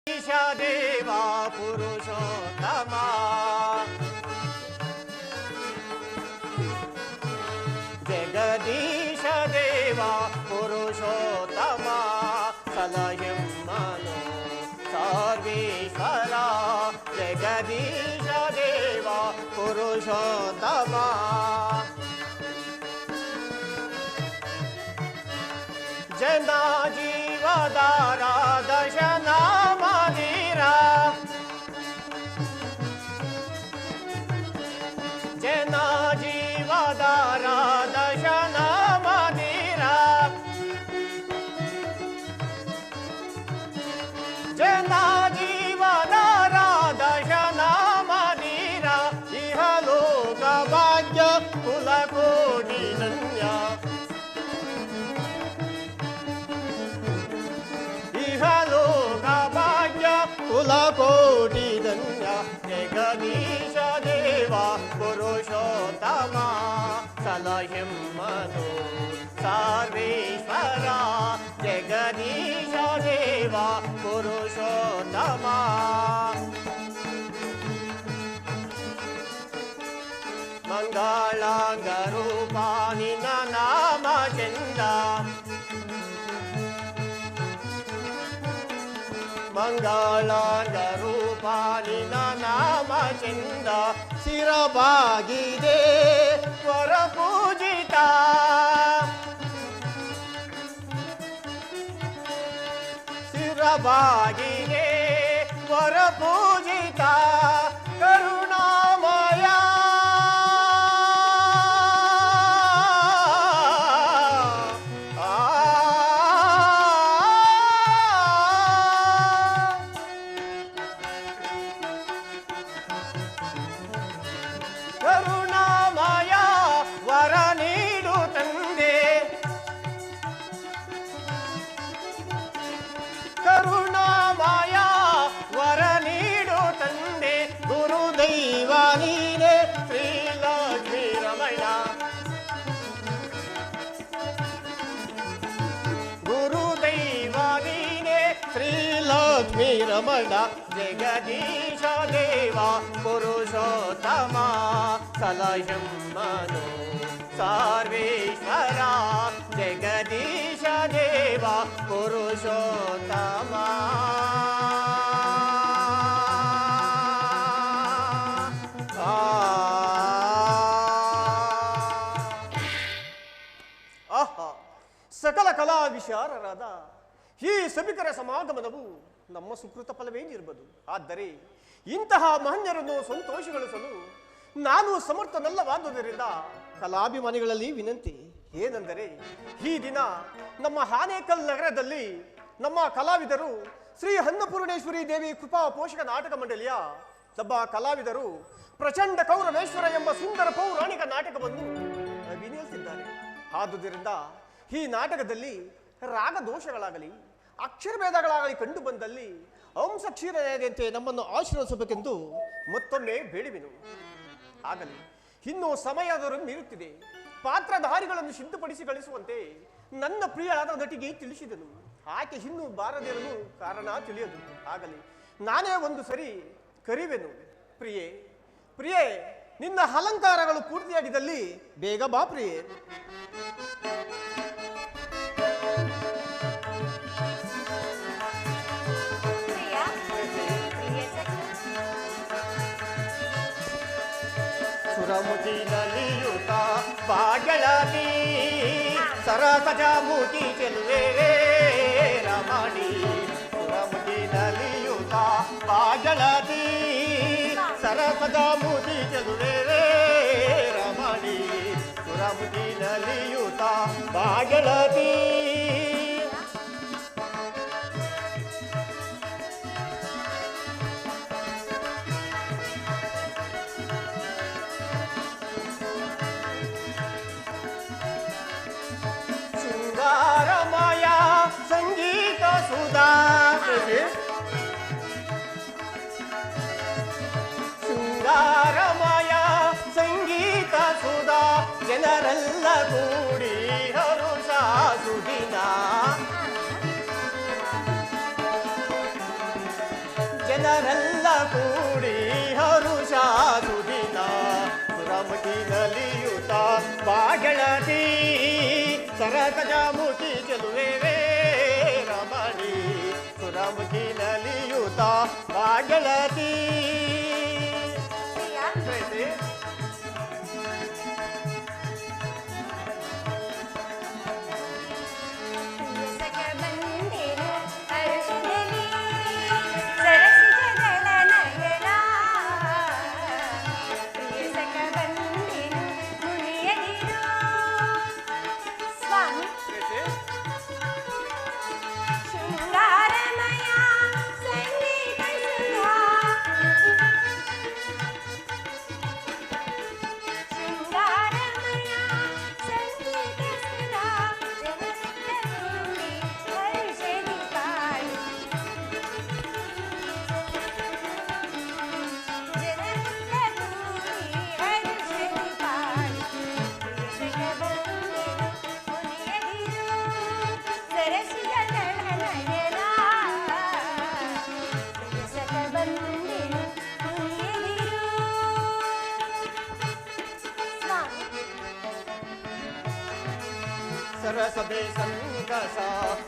ದೇವ ಪುರುಷೋತ್ತಮ ಜಗದೀಶ ದೇವ ಪುರುಷೋತ್ತಮ ಸಲಹಿಮ್ಮನು ಸರ್ವೇಶ್ವರ ಜಗದೀಶ ದೇವ ಪುರುಷೋತ್ತಮ ಜನ ಜೀವದಾರ ದಶನ ಮಂದಿರ ಜನ ಜೀವದಾರ ದಶನ ಮಂದಿರ ಜನ ಜೀವದಾರ ದಶನ ಮಂದಿರ ಇಹಲೋಕ ಭಾಗ್ಯ ಕುಲಕೋಟಿ ಧನ್ಯ ಇಹಲೋಕ ಭಾಗ್ಯ ಕುಲಕೋಟಿ ಧನ್ಯ ಜಗದೀಶ ದೇವ ಪುರುಷೋತ್ತಮ ಸಲಹಿಮ್ಮನು ಸರ್ವೇಶ್ವರ ಜಗದೀಶ ದೇವ ಪುರುಷೋತ್ತಮ ಮಂಗಳಾಂಗ ರೂಪ ನಿನ್ನ ನಾಮ ಚಂದ ಮಂಗಳಾಂಗ ರೂಪ ನಿನ್ನ ನಾಮ ಚಂದ ಶಿರಬಾಗಿದೆ ವರ ಪೂಜಿತ ಶಿರಬಾಗಿದೆ ವರ ಪೂಜಿತ ಕರುಣಾಮಯ ಕರುಣಾಮಯ ವರ ನೀಡು ತಂದೆ ಕರುಣಾಮಯ ವರ ನೀಡು ತಂದೆ ಗುರುದೈವ ನೀನೆ ಶ್ರೀಲಕ್ಷ್ಮೀ ರಮಣ ಗುರುದೈವ ನೀನೆ ಶ್ರೀಲಕ್ಷ್ಮೀ ರಮಣ ಜಗದೀಶ ದೇವ ಪುರುಷೋತ್ತಮ ಸಲಹಿಮ್ಮನು ಸರ್ವೇಶ್ವರ ಜಗದೀಶ ದೇವ ಪುರುಷೋತ್ತಮ ಆಹಾ ಸಕಲ ಕಲಾ ವಿಶಾರರಾದ ಈ ಸಭಿಕರ ಸಮಾಗಮನವು ನಮ್ಮ ಸುಕೃತ ಫಲವೇನಿರ್ಬೋದು. ಆದರೆ ಇಂತಹ ಮಹನ್ಯರನ್ನು ಸಂತೋಷಗೊಳಿಸಲು ನಾನು ಸಮರ್ಥನಲ್ಲವಾದುದರಿಂದ ಕಲಾಭಿಮಾನಿಗಳಲ್ಲಿ ವಿನಂತಿ ಏನೆಂದರೆ, ಈ ದಿನ ನಮ್ಮ ಆನೇಕಲ್ ನಗರದಲ್ಲಿ ನಮ್ಮ ಕಲಾವಿದರು ಶ್ರೀ ಅನ್ನಪೂರ್ಣೇಶ್ವರಿ ದೇವಿ ಕೃಪಾ ಪೋಷಕ ನಾಟಕ ಮಂಡಳಿಯ ನಮ್ಮ ಕಲಾವಿದರು ಪ್ರಚಂಡ ಕೌರವೇಶ್ವರ ಎಂಬ ಸುಂದರ ಪೌರಾಣಿಕ ನಾಟಕವನ್ನು ಅಭಿನಯಿಸಿದ್ದಾರೆ. ಆದುದರಿಂದ ಈ ನಾಟಕದಲ್ಲಿ ರಾಗ ದೋಷಗಳಾಗಲಿ ಅಕ್ಷರಭೇದಗಳಾಗಲಿ ಕಂಡು ಬಂದಲ್ಲಿ ಅಂಶ ಕ್ಷೀರತೆಯಂತೆ ನಮ್ಮನ್ನು ಆಶೀರ್ವದಿಸಬೇಕೆಂದು ಮತ್ತೊಮ್ಮೆ ಬೇಡುವೆನು. ಆಗಲಿ, ಇನ್ನು ಸಮಯದರೂ ಮೀರುತ್ತಿದೆ. ಪಾತ್ರಧಾರಿಗಳನ್ನು ಸಿದ್ಧಪಡಿಸಿ ಕಳಿಸುವಂತೆ ನನ್ನ ಪ್ರಿಯಳಾದ ನಟಿಗೆ ತಿಳಿಸಿದನು. ಆಕೆ ಇನ್ನೂ ಬಾರದಿರಲು ಕಾರಣ ತಿಳಿಯದು. ಆಗಲಿ, ನಾನೇ ಒಂದು ಸರಿ ಕರಿವೆನು. ಪ್ರಿಯೆ ಪ್ರಿಯೆ, ನಿನ್ನ ಅಲಂಕಾರಗಳು ಪೂರ್ತಿಯಾಗಿದ್ದಲ್ಲಿ ಬೇಗ ಬಾ ಪ್ರಿಯೆ. ಸುರಮುಖಿ ನಲಿಯುತ ಬಾಗಳತಿ ಸರಸಜ ಮೂತಿ ಚೆಲುವೆ ರಮಣಿ. ಸುರಮುಖಿ ನಲಿಯುತ ಬಾಗಳತಿ ಸರಸಜ ಮೂತಿ ಚೆಲುವೆ ರಮಣಿ. ಸುರಮುಖಿ ನಲಿಯುತ ಬಾಗಳತಿ ಶೃಂಗಾರಮಯ ಸಂಗೀತ ಸುಧಾ ಶೃಂಗಾರಮಯ ಸಂಗೀತ ಸುಧಾ ಜನರೆಲ್ಲ ಕೂಡಿ ಹರುಷ ಸುದಿನ ಜನರೆಲ್ಲ ಕೂಡಿ ಹರುಷ ಸುದಿನ ಸುರಮುಖಿ ನಲಿಯುತ ಬಾಗಳತಿ ಸರಗಜ ಮುಖಿ ಚೆಲುವೆ ರಮಣಿ ಸುರಮುಖಿ ನಲಿಯುತ ಬಾಗಳತಿ ಸರಸಬೆ ಸಂಕಸ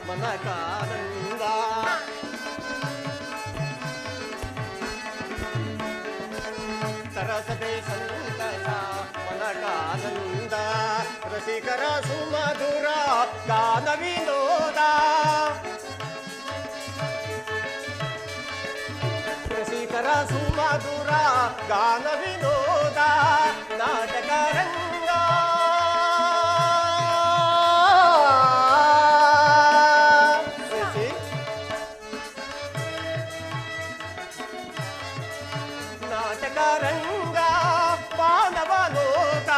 ಮನಕಾನಂದ ಸರಸಬೆ ಸಂಕಸ ಮನಕಾನಂದ ರಸಿಕರ ಸುಮಧುರ ಗಾನ ವಿನೋದ ರಸಿಕರ ಸುಮಧುರ ಗಾನ ವಿನೋದ ನಾಟಕ ರಂಗ ರಂಗ ಮಾನವಲೋಕ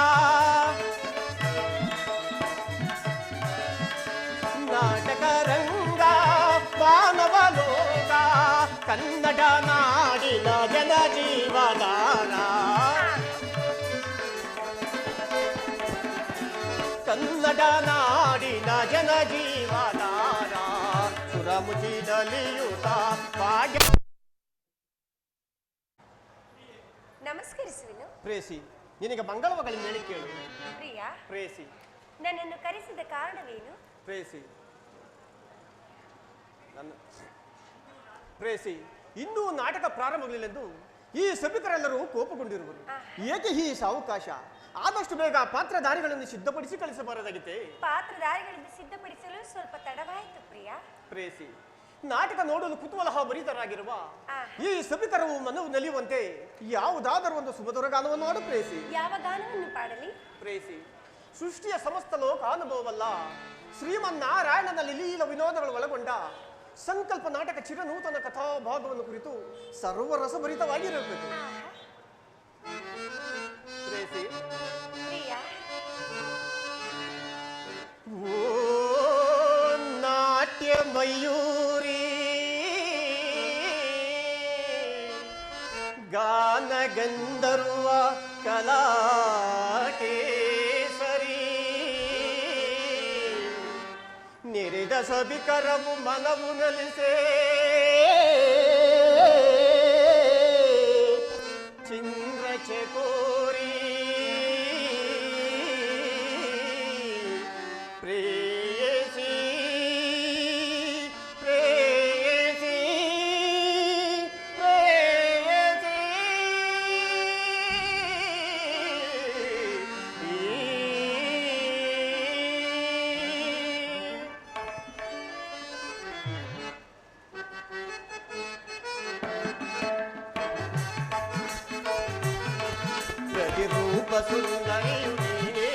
ನಾಟಕ ರಂಗ ಮಾನವಲೋಕ ಕನ್ನಡ ನಾಡಿನ ಜನ ಜೀವದಾನ ಕನ್ನಡ ನಾಡಿನ ಜನ ಜೀವದಾನ ಸುರಮುಖಿ ನಲಿಯುತ ಭಾಗ್ಯ ನಮಸ್ಕರಿಸುವೆನು. ಪ್ರೇಸಿ, ನಿನಗೆ ಮಂಗಳವಗಳಿಂದ ಹೇಳಿ ಕೇಳು. ಪ್ರಿಯ, ಪ್ರೇಸಿ, ನನ್ನನ್ನು ಕರೆಸಿದ ಕಾರಣವೇನು? ಪ್ರೇಸಿ, ಪ್ರೇಸಿ, ಇನ್ನೂ ನಾಟಕ ಪ್ರಾರಂಭಗಳಿല്ലെಂದು ಈ ಸಭಿಕರೆಲ್ಲರೂ ಕೋಪಗೊಂಡಿರುವರು. ಏಕೆ ಈ ಸಾವಕಾಶ? ಆದಷ್ಟು ಬೇಗ ಪಾತ್ರಧಾರಿಗಳನ್ನು ಸಿದ್ಧಪಡಿಸಿ ಕಳಿಸಬಾರದಾಗಿತ್ತೆ. ಪಾತ್ರಧಾರಿಗಳನ್ನು ಸಿದ್ಧಪಡಿಸಲು ಸ್ವಲ್ಪ ತಡವಾಯಿತು ಪ್ರಿಯ. ಪ್ರೇಸಿ, ನಾಟಕ ನೋಡಲು ಕುತೂಹಲ ಭರಿತರಾಗಿರುವ ಈ ಸಭಿಕರವು ಮನವು ನಲಿಯುವಂತೆ ಯಾವುದಾದರೂ ಒಂದು ಸುಮಧುರ ಗಾನವನ್ನು ಮಾಡು ಪ್ರೇಸಿ. ಯಾವ ಗಾನವನ್ನು ಪಾಡಲಿ? ಪ್ರೇಸಿ, ಸೃಷ್ಟಿಯ ಸಮಸ್ತ ಲೋಕ ಅನುಭವವಲ್ಲ, ಶ್ರೀಮನ್ನಾರಾಯಣನಲ್ಲಿ ಲೀಲ ವಿನೋದಗಳು ಒಳಗೊಂಡ ಸಂಕಲ್ಪ ನಾಟಕ ಚಿರನೂತನ ಕಥಾಭಾಗವನ್ನು ಕುರಿತು ಸರ್ವರಸಭರಿತವಾಗಿರಬೇಕು. ಪ್ರೇಸಿ, ಓ ನಾಟ್ಯ ಮಯೂರಿ ಗಾನ ಗಂಧರ್ವ ಕಲಾ ಕೇಸರಿ ನಿರಿದ ಸಭಿಕರವು ಮನವು ನಲಿಸೇ ಚಿಂದ್ರ ಚಕೋರಿ ಪ್ರೇಯಸಿ ಪ್ರೇಯಸಿ ಪ್ರೇಯಸಿ ಪ್ರತಿರೂಪ ಸುಂದರಿಯು ನೀನೇ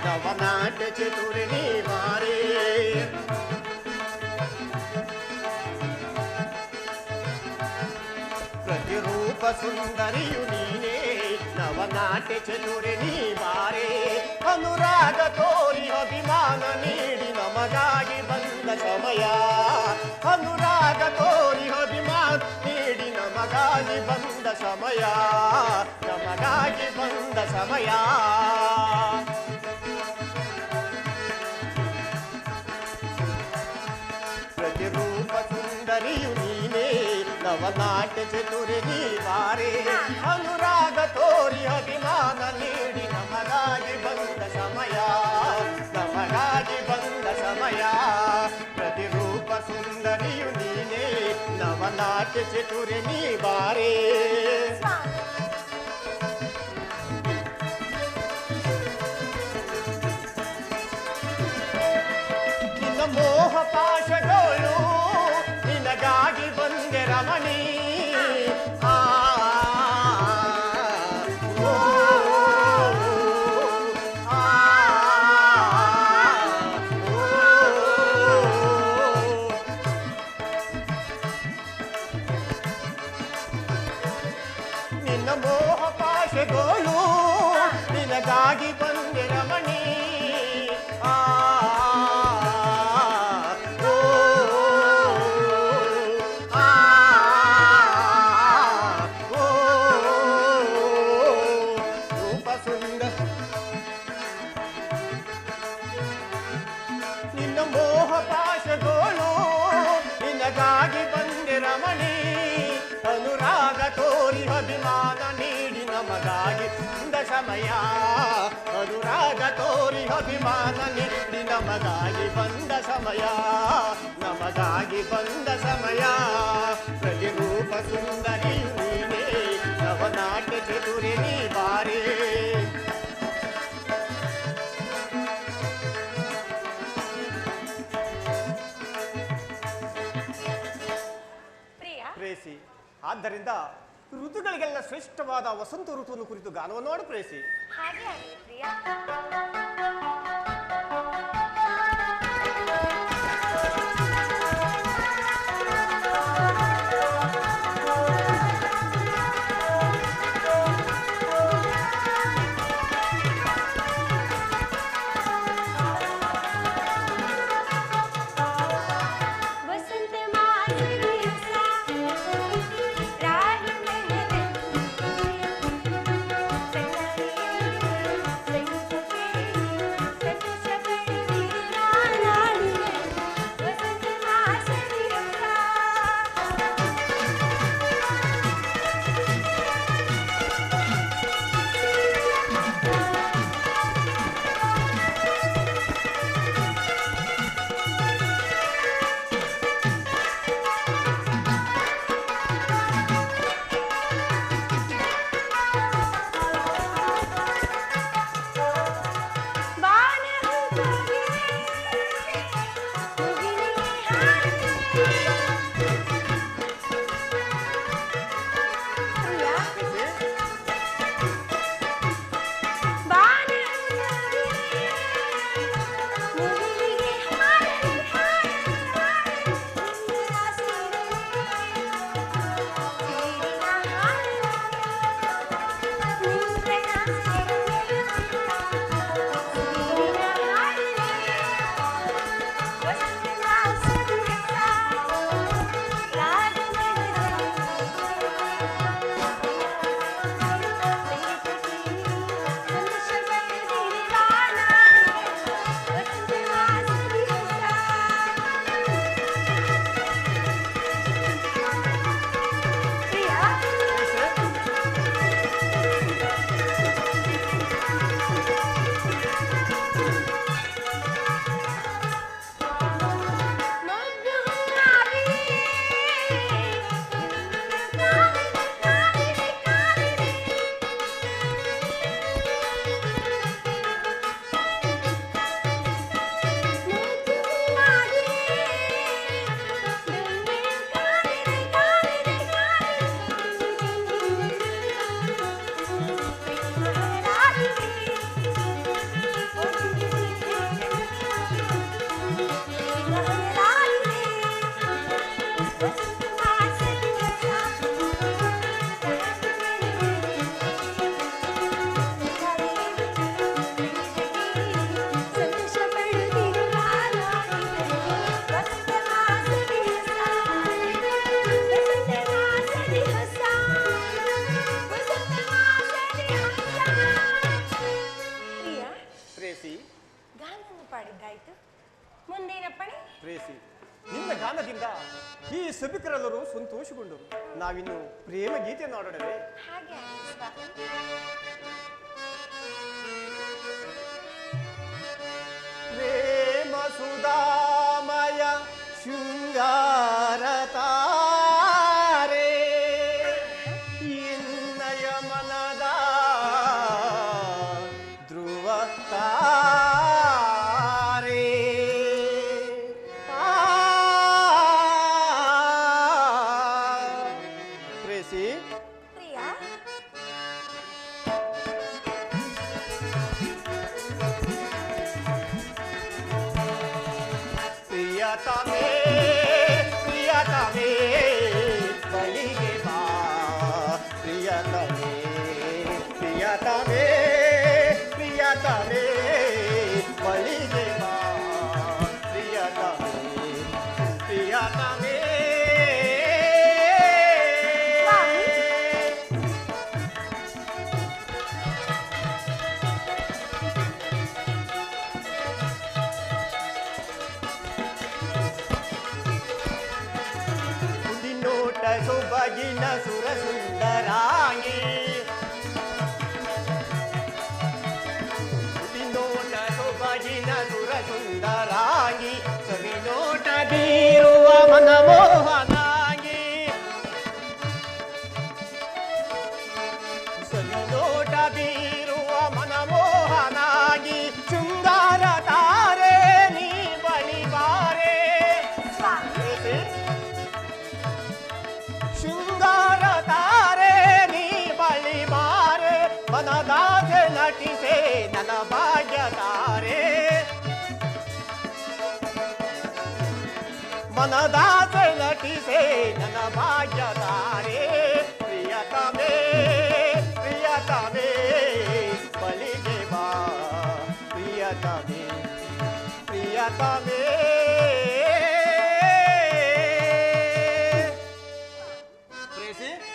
ನವನಾಟ್ಯ ಚತುರ ನೀವಾರೇ ಪ್ರತಿರೂಪ ಸುಂದರಿಯು ನೀನೇ ನವನಾಟ್ಯ ಚತುರ ನೀವಾರೇ ಅನುರಾಗ ತೋರಿ ಅಭಿಮಾನ ನೀಡಿ ನಮಗಾಗಿ ಬಂದ ಸಮಯ ಅನುರಾಗ ತೋರಿ ಅಭಿಮಾನ ನೀಡಿ ನಮಗಾಗಿ ಬಂದ ಸಮಯ ನಮಗಾಗಿ ಬಂದ ಸಮಯ ಪ್ರತಿರೂಪ ಸುಂದರಿಯು ನೀನೇ ನವನಾಟ್ಯ ಚತುರೆ ನೀ ಬಾರೆ ಅನುರಾಗ ತೋರಿ ಅಭಿಮಾನ ನೀಡಿ ನಮಗಾಗಿ ಬಂದ ಸಮಯ ನಮಗಾಗಿ ಬಂದ ಸಮಯ ಪ್ರತಿರೂಪ ಸುಂದರಿಯು ನೀನೇ ನವನಾಟ್ಯ ಚತುರೆ ನೀ ಬಾರೆ ನಿನ್ನ ಮೋಹ ಪಾಶಗಳು ನಿನಗಾಗಿ ಬಂದೆ ರಮಣಿ ನಿನ್ನ ಮೋಹ ಪಾಶಗಳು ನಿನಗಾಗಿ ಬಂದೆ ರಮಣಿ ನಿನ್ನ ಮೋಹ ಪಾಶಗಳು ನಿನಗಾಗಿ ಬಂದೆ ರಮಣಿ ಅನುರಾಗ ತೋರಿ ಅಭಿಮಾನ ನೀಡಿ ನಮಗಾಗಿ ಬಂದ ಸಮಯ ಅನುರಾಗ ತೋರಿ ಅಭಿಮಾನ ನೀಡಿ ನಮಗಾಗಿ ಬಂದ ಸಮಯ ನಮಗಾಗಿ ಬಂದ ಸಮಯ ಪ್ರತಿರೂಪ ಸುಂದರಿಯು ನೀನೇ ನವನಾಟ್ಯ ಚತುರೆ ನೀ ಬಾರೆ ಪ್ರೇಸಿ ಆದ್ದರಿಂದ ಋತುಗಳಿಗೆಲ್ಲ ಶ್ರೇಷ್ಠವಾದ ವಸಂತ ಋತುವನ್ನು ಕುರಿತು ಗಾನವನ್ನು ಮಾಡು ಪ್ರೇಸಿ ಹಾಗೆ ಆಗಲಿ ಪ್ರಿಯ ಸಭಿಕರೆಲ್ಲರೂ ಸಂತೋಷಗೊಂಡರು. ನಾವಿನ್ನು ಪ್ರೇಮ ಗೀತೆಯನ್ನು ಹಾಡೋಣವೇ? ಹಾಗೆ ಆಗಲಿ ಸ್ವಾಮಿ. ಪ್ರೇಮ ಸುಧಾಮಯ ಶೃಂಗಾರತಾರೆ ಎನ್ನಯ ಮನದ ಧ್ರುವ ತಾರೆ. ಪ್ರೇಸಿ ಪ್ರಿಯ ಪ್ರಿಯತಮೇ ಪ್ರಿಯತಮೇ ಬಳಿಗೆ ಬಾ. ಪ್ರಿಯತಮೇ ಪ್ರಿಯತಮೇ ಪ್ರಿಯತಮೇ ಬಳಿಗೆ ಬಾ. ಪ್ರಿಯತಮೇ ಪ್ರಿಯತಮೇ. ನೋಟ ಸೊಬಗಿನ ಸುರ ಸುಂದರಾಂಗಿ ನೋಟ ಸೊಬಗಿನ ಸುರ ಸುಂದರಾಂಗಿ ಸವಿ ನೋಟ ಬೀರುವ ಮನಮೋಹನಾಂಗಿ ಸವಿ ನೋಟ ಬೀರುವ ಮನಮೋಹನಾಗಿ ಶೃಂಗಾರ ತಾರೆ ನೀ ಬಳಿವಾರೆ. ಶೃಂಗಾರ ತಾರೆ ನೀ ಬಳಿ ಬಾರೆ ಮನದಾಸೆ ನಟಿಸೆ ನನ್ನ ಭಾಗ್ಯ ತಾರೆ. ಮನದಾಸೆ ನಟಿಸೆ ನನ್ನ ಭಾಗ್ಯ ತಾರೆ. ಪ್ರಿಯತಮೇ ಪ್ರಿಯತಮೇ ಬಳಿಗೆ ಬಾ. ಪ್ರಿಯತಮೇ ಪ್ರಿಯತಮೇ. ಪ್ರಿಯತಮ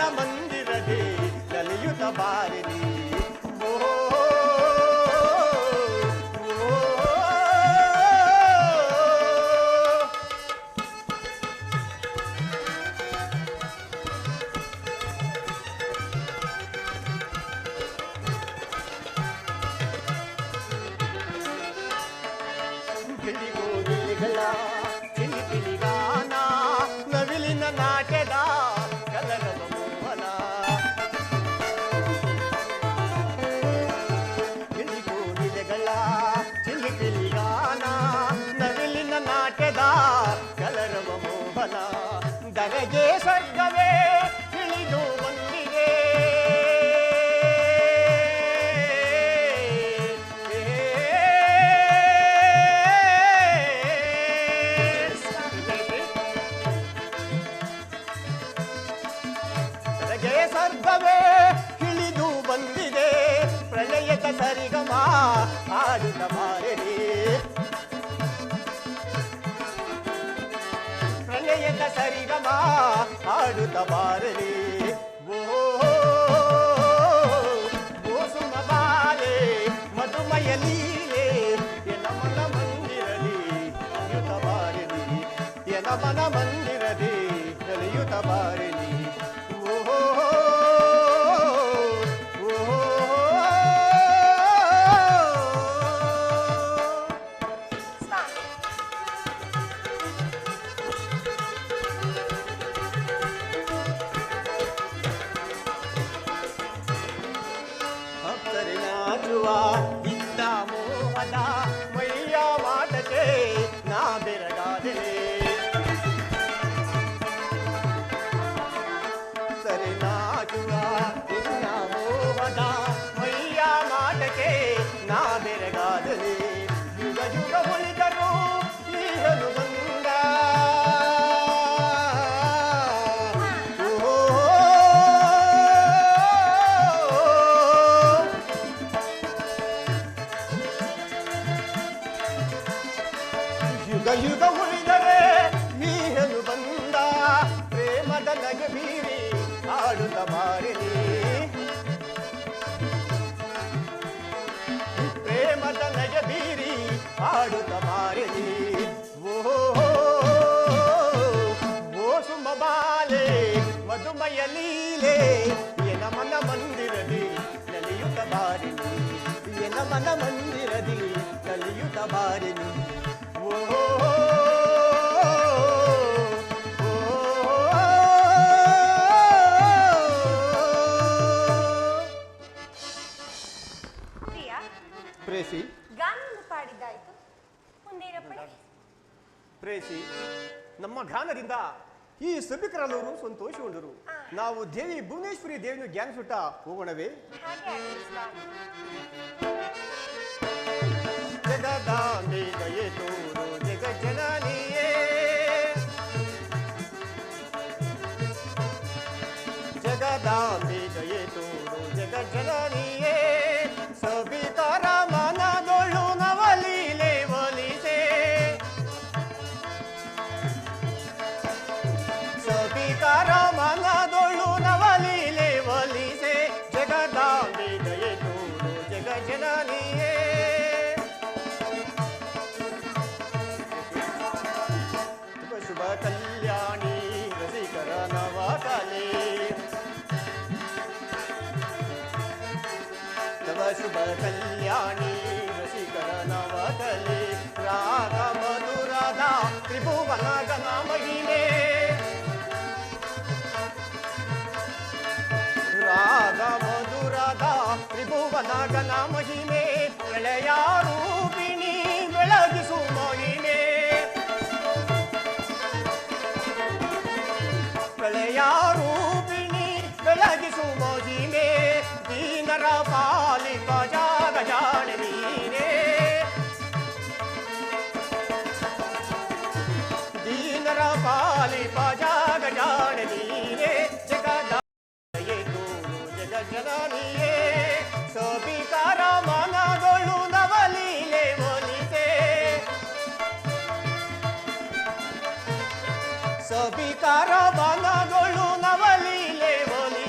ಮನ ಮಂದಿರದಿ ಕಲಿಯುತ್ತ ಬಾರಿರಿ ಓ ಗಿಳಿಗೋಗಿಲಿಗಳ ಚಿಲಿಪಿಲಿಗಾನ ನವಿಲಿನ ನಾಟ್ಯದ ಕಲರವ ಮೋಹನ ಗಿಳಿಗೋಗಿಲಿಗಳ ಚಿಲಿಪಿಲಿಗಾನ ನವಿಲಿನ ನಾಟ್ಯದ ಕಲರವ ಮೋಹನ ದರೆಗೆ ಸ್ವರ್ಗವೇ ತಿಳಿದು ಬಂದಿದೆ ಸ್ವರ್ಗವೇ ಇಳಿದು ಬಂದಿದೆ ಪ್ರಳಯದ ಸರಿಗಮ ಹಾಡುತ್ತ ಬಾರಿರಿ ಪ್ರಳಯದ ಸರಿಗಮ ಹಾಡುತ್ತ ಬಾರಿರಿ ಓ ಸುಮಬಾಲೆ ಮಧುಮಯ ಲೀಲೆ ಎನ ಮನ ಮಂದಿರಲಿ ಕಲಿಯುತ್ತ ಬಾರಿರಿ ಎನ ಮನ ಮಂದಿರಲಿ ಕಲಿಯುತ್ತ ಬಾರಿರಿ ಇದ್ದ ಮೋಹದ ಮೈಯ ಮಾಟಕ್ಕೆ ನಾ ಬೆರಗಾದೆ ಸರಿ ನಾಚುವ ಇನ್ನ ಮೋಹದ ಮೈಯ ಮಾಟಕ್ಕೆ ನಾ ಬೆರಗಾದಲೆ ಯುಗ ಯುಗ ಉಳಿದರು ಈಗಲು ಬಂದ ಯುಗ ಯುಗ ಉಳಿದರೆ ಮೀರಲು ಬಂದ ಪ್ರೇಮದ ನಗೆ ಬೀರಿ ಆಡುತ್ತ ಬಾರಿರಿ ಪ್ರೇಮದ ನಗೆ ಬೀರಿ ಆಡುತ್ತ ಬಾರಿರಿ ಓ ಸುಮಬಾಲೆ ಮಧುಮಯ ಲೀಲೆ ಎನ ಮನ ಮಂದಿರದಿ ಕಲಿಯುತ್ತ ಬಾರಿರಿ ಎನ ಮನ ಮಂದಿರದಿ ಕಲಿಯುತ್ತ ಬಾರಿರಿ ಪ್ರಿಯ ಪ್ರೇಸಿ ಗಾನವನ್ನು ಪಾಡಿದ್ದಾಯ್ತು ಮುಂದೇನ ಪಡಿ ಪ್ರೇಸಿ ನಮ್ಮ ಗಾನದಿಂದ ಈ ಸಭಿಕರಲ್ಲವರು ಸಂತೋಷಗೊಂಡರು ನಾವು ದೇವಿ ಭುವನೇಶ್ವರಿ ದೇವಿಯನ್ನು ಜ್ಞಾನಿಸುತ್ತಾ ಹೋಗೋಣವೇ ಹಾಗೆ ಆಗಲಿ ಸ್ವಾಮಿ ಜಗದಾಂಬೆ ದಯೆ ತೋರು ಜಗಜ್ಜನನಿಯೇ ಜಗದಾಂಬೆ ದಯೆ ತೋರು ಜಗಜ್ಜನನಿಯೇ ಸಭಿಕರ ಮನದೊಳು ನವಲೀಲೆ ಒಲಿಸೆ ಸಭಿಕರ ಮನದೊಳು ನವಲೀಲೆ ಒಲಿಸೆ ಜಗದಾಂಬೆ ದಯೆ ತೋರು ಜಗಜ್ಜನನಿಯೇ ಶುಭ ಕಲ್ಯಾಣಿ ರಸಿಕರ ನವಕಲೆ ತವ ಶುಭ ಕಲ್ಯಾಣಿ ರಸಿಕರ ನವಕಲೆ ರಾಗ ಮಧುರದ ತ್ರಿಭುವನ ಗಣ ಮಹಿಮೆ ರಾಗ ಮಧುರದ ತ್ರಿಭುವನ ಗಣ ಮಹಿಮೆ ಪ್ರಳಯ ರೂಪಿಣಿ ಬೆಳಗಿಸು ಮಹಿಮೆ ಪ್ರಳಯ ರೂಪಿಣಿ ಬೆಳಗಿಸು ಮಹಿಮೆ ದೀನರ ಪಾಲಿಪ ಜಾಗ ಜಾಣೆ ನೀನೇ ದೀನರ ಪಾಲಿಪ ಜಾಗ ಜಾಣೆ ನೀನೇ ಜಗದ ಜಗಜ್ಜನನಿಯೇ ಸಭಿಕರ ಮನದೊಳು ನವಲೀಲೆ ಒಲಿಸೆ ಸಭಿಕರ ಮನದೊಳು ನವಲೀಲೆ ಒಲಿಸೆ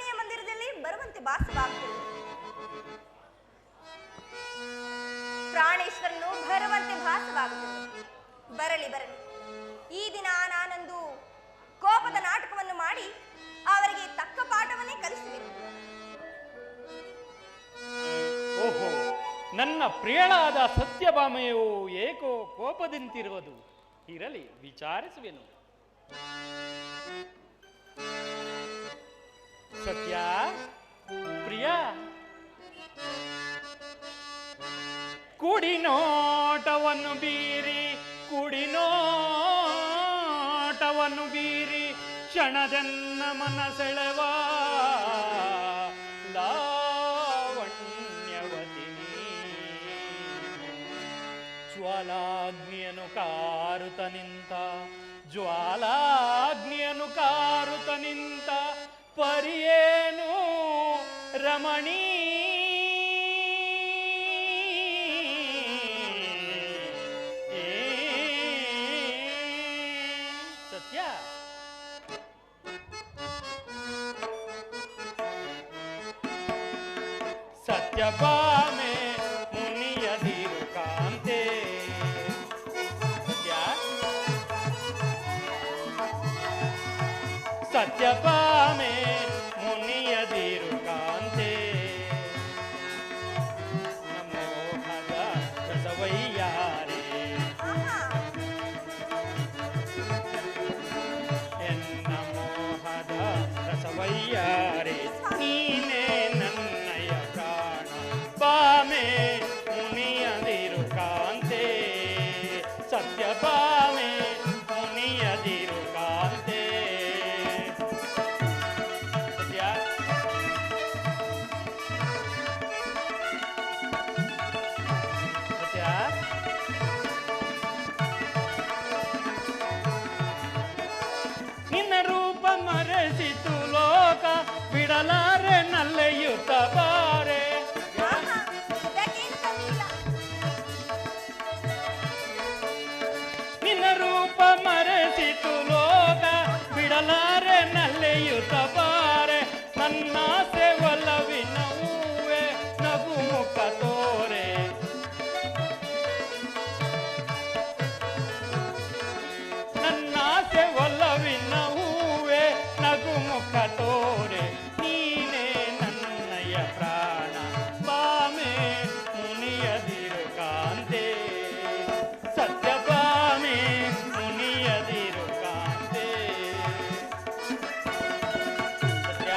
ಮುನಿಯ ಮಂದಿರದಲ್ಲಿ ಬರುವಂತೆ ಭಾಸವಾಗುತ್ತಿರುವುದು. ಪ್ರಾಣೇಶ್ವರನು ಬರುವಂತೆ ಭಾಸವಾಗುತ್ತಿರುವುದು. ಬರಲಿ ಬರಲಿ, ಈ ದಿನ ನಾನೊಂದು ಕೋಪದ ನಾಟಕವನ್ನು ಮಾಡಿ ಅವರಿಗೆ ತಕ್ಕ ಪಾಠವನ್ನೇ ಕಲಿಸಬೇಕು. ಓಹೋ, ನನ್ನ ಪ್ರಿಯಳಾದ ಸತ್ಯಭಾಮೆಯು ಏಕೋ ಕೋಪದಿಂತಿರುವುದು. ಇರಲಿ, ವಿಚಾರಿಸುವೆನು. ಸತ್ಯ, ಪ್ರಿಯ, ಕುಡಿನೋಟವನ್ನು ಬೀರಿ ಕುಡಿನೋಟವನ್ನು ಬೀರಿ ಕ್ಷಣದನ್ನ ಮನಸೆಳೆವ ಲಾವಣ್ಯವತಿನಿ. ಜ್ವಾಲಾಗ್ನಿಯನು ಕಾರುತ ನಿಂತ ಜ್ವಾಲಾಗ್ನಿಯನು ಕಾರುತ ನಿಂತ ಪರಿಯೇನು ರಮಣೀ. ಸತ್ಯ, ಸತ್ಯಭಾಮೆ ಮುನಿಯದಿರು ಕಾಂತೆ. ಸತ್ಯಭಾಮೆ ಮುನಿಯದಿರು ಕಾಂತೆ. ನಮೋಹದ ರಸವಯ್ಯಾರೆ ಎನ್ನ ಮೋಹದ ರಸವಯ್ಯಾರೆ. ನೀನೇ ನನ್ನಯ ಪ್ರಾಣ ಭಾಮೆ ಮುನಿಯದಿರು ಕಾಂತೆ. ಸತ್ಯಭಾಮೆ ಮುನಿಯದಿರು ಕಾಂತೆ. ನಿನ್ನ ರೂಪ ಮರೆಸಿತು ಲೋಕ ಬಿಡಲಾರೆ ನಲ್ಲೆಯುತ್ತ ಬಾರೆ. ನಿನ್ನ ರೂಪ ಮರೆಸಿತು ಲೋಕ ಬಿಡಲಾರೆ ನಲ್ಲೆಯುತ್ತ ಬಾರೆ. ನನ್ನಾಸೆ ಒಲವಿನ ಹೂವೆ ನಗು ಮುಖ ತೋರೆ. ನನ್ನಾಸೆ ಒಲವಿನ ಹೂವೆ ನಗು ಮುಖ ತೋರೆ. ನೀನೇ ನನ್ನಯ ಪ್ರಾಣ ಭಾಮೆ ಮುನಿಯದಿರು ಕಾಂತೆ. ಸತ್ಯಭಾಮೆ ಮುನಿಯದಿರು ಕಾಂತೆ. ಸತ್ಯ,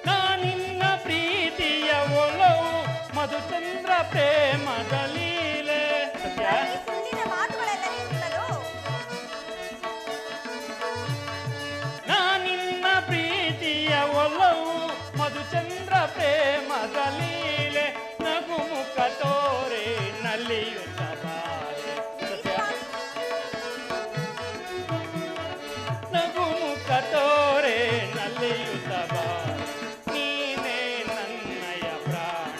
ನಾನಿನ್ನ ಪ್ರೀತಿಯ ಒಲವು ಮಧುಚಂದ್ರ ಪ್ರೇಮದ ಲೀಲೆ. ಸತ್ಯ, ಸುಳ್ಳಿನ ಮಾತುಗಳೆಲ್ಲ ನಿಂತಲು ನಾನಿನ್ನ ಪ್ರೀತಿಯ ಒಲವು ಮಧುಚಂದ್ರ ಪ್ರೇಮದ ಲೀಲೆ. ನಗು ಮುಖ ತೋರೆ ನಲಿಯುತ್ತ ಬಾರೆ. ಸತ್ಯ, ನಗು ಮುಖ ತೋರೆ ನಲಿಯುತ್ತ ಬಾರೆ. ನೀನೇ ನನ್ನಯ ಪ್ರಾಣ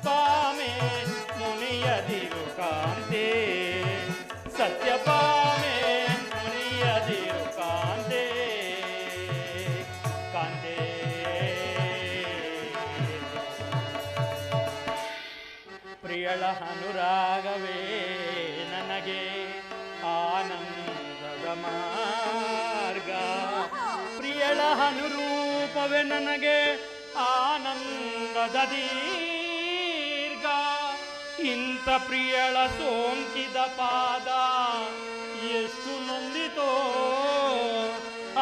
ಭಾಮೆ ಮುನಿಯದಿರು ಕಾಂತೆ. ಸತ್ಯಭಾಮೆ ಮುನಿಯದಿರು ಕಾಂತೆ. ಕಾಂತೆ, ಪ್ರಿಯಳ ಅನುರಾಗವೇ ನನಗೆ ಆನಂದದ ಮಾರ್ಗ. ಪ್ರಿಯಳ ಅನುರೂಪವೇ ನನಗೆ ಆನಂದದ ದೀರ್ಘ. ಇಂಥ ಪ್ರಿಯಳ ಸೋಂಕಿದ ಪಾದ ಎಷ್ಟು ನೊಂದಿತೋ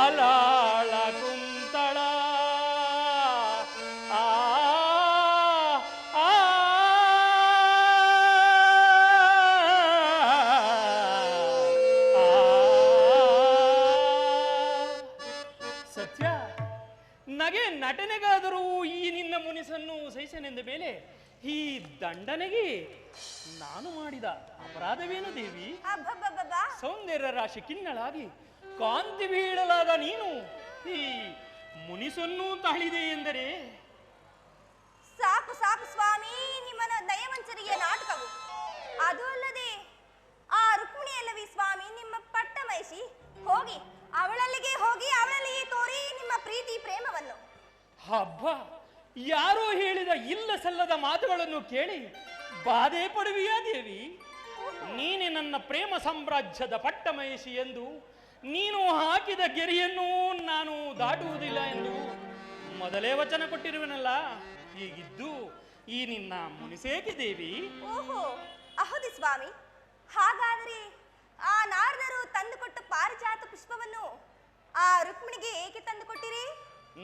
ಅಲಾಳ ಕುಂತಳ. ಆ ಆ ಸತ್ಯ, ನಗೆ ನಟನೆಗಾದರೂ ಈ ನಿನ್ನ ಮುನಿಸನ್ನು ಸಹಿಸನೆಂದ ಮೇಲೆ ಈ ದಂಡನೆಗೆ ನಾನು ಮಾಡಿದ ಅಪರಾಧವೇನು ದೇವಿ? ಅಬ್ಬಬ್ಬಬ್ಬಾ. ಸೌಂದರ್ಯ ರಾಶಿ ಕಿನ್ನಳಾಗಿ ಕಾಂತಿ ಬೀಳಲಾದ ನೀನು ಈ ಮುನಿಸನ್ನು ತಾಳಿದೆ ಎಂದರೆ ಸಾಕು ಸಾಕು ಸ್ವಾಮಿ ನಿಮ್ಮನ ನಯವಂಚನೆಯ ನಾಟಕವು. ಅದು ಅಲ್ಲದೆ ಆ ರುಕ್ಮಿಣಿಯಲ್ಲವಿ ಸ್ವಾಮಿ ನಿಮ್ಮ ಪಟ್ಟ ಮಹಿಷಿ. ಹೋಗಿ ಅವಳಲ್ಲಿಗೆ ಹೋಗಿ ಅವಳಲ್ಲಿಯೇ ತೋರಿ ನಿಮ್ಮ ಪ್ರೀತಿ ಪ್ರೇಮವನ್ನು. ಹಬ್ಬ, ಯಾರೋ ಹೇಳಿದ ಇಲ್ಲ ಸಲ್ಲದ ಮಾತುಗಳನ್ನು ಕೇಳಿ ಬಾಧೆ ಪಡುವಿಯಾ ದೇವಿ? ನೀನೆ ನನ್ನ ಪ್ರೇಮ ಸಾಮ್ರಾಜ್ಯದ ಪಟ್ಟ ಮಹಿಷಿ ಎಂದು, ನೀನು ಹಾಕಿದ ಗೆರೆಯನ್ನು ನಾನು ದಾಟುವುದಿಲ್ಲ ಎಂದು ಮೊದಲೇ ವಚನ ಕೊಟ್ಟಿರುವನಲ್ಲ. ಹೀಗಿದ್ದು ಈ ನಿನ್ನ ಮುನಿಸೇಕೆ ದೇವಿ? ಓಹೋ, ಹೌದು ಸ್ವಾಮಿ. ಹಾಗಾದರೆ ಆ ನಾರದರು ತಂದುಕೊಟ್ಟ ಪಾರಿಜಾತ ಪುಷ್ಪವನ್ನು ಆ ರುಕ್ಮಿಣಿಗೆ ಏಕೆ ತಂದುಕೊಟ್ಟಿರಿ?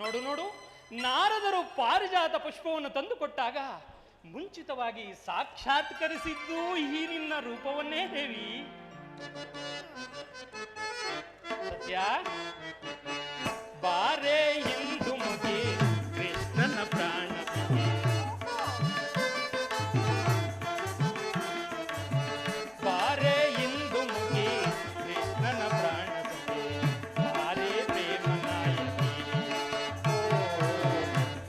ನೋಡು ನೋಡು, ನಾರದರು ಪಾರಿಜಾತ ಪುಷ್ಪವನ್ನು ತಂದುಕೊಟ್ಟಾಗ ಮುಂಚಿತವಾಗಿ ಸಾಕ್ಷಾತ್ಕರಿಸಿದ್ದು ಈ ನಿನ್ನ ರೂಪವನ್ನೇ ದೇವಿ. ಸತ್ಯ, ಬಾರೆ ಇಂದು ಮುಗಿ ಕೃಷ್ಣನ ಪ್ರಾಣ, ಬಾರೆ ಇಂದು ಮುಗಿ ಕೃಷ್ಣನ ಪ್ರಾಣ, ಬಾರೆ ಪ್ರೇಮ ನಾಯಕಿ,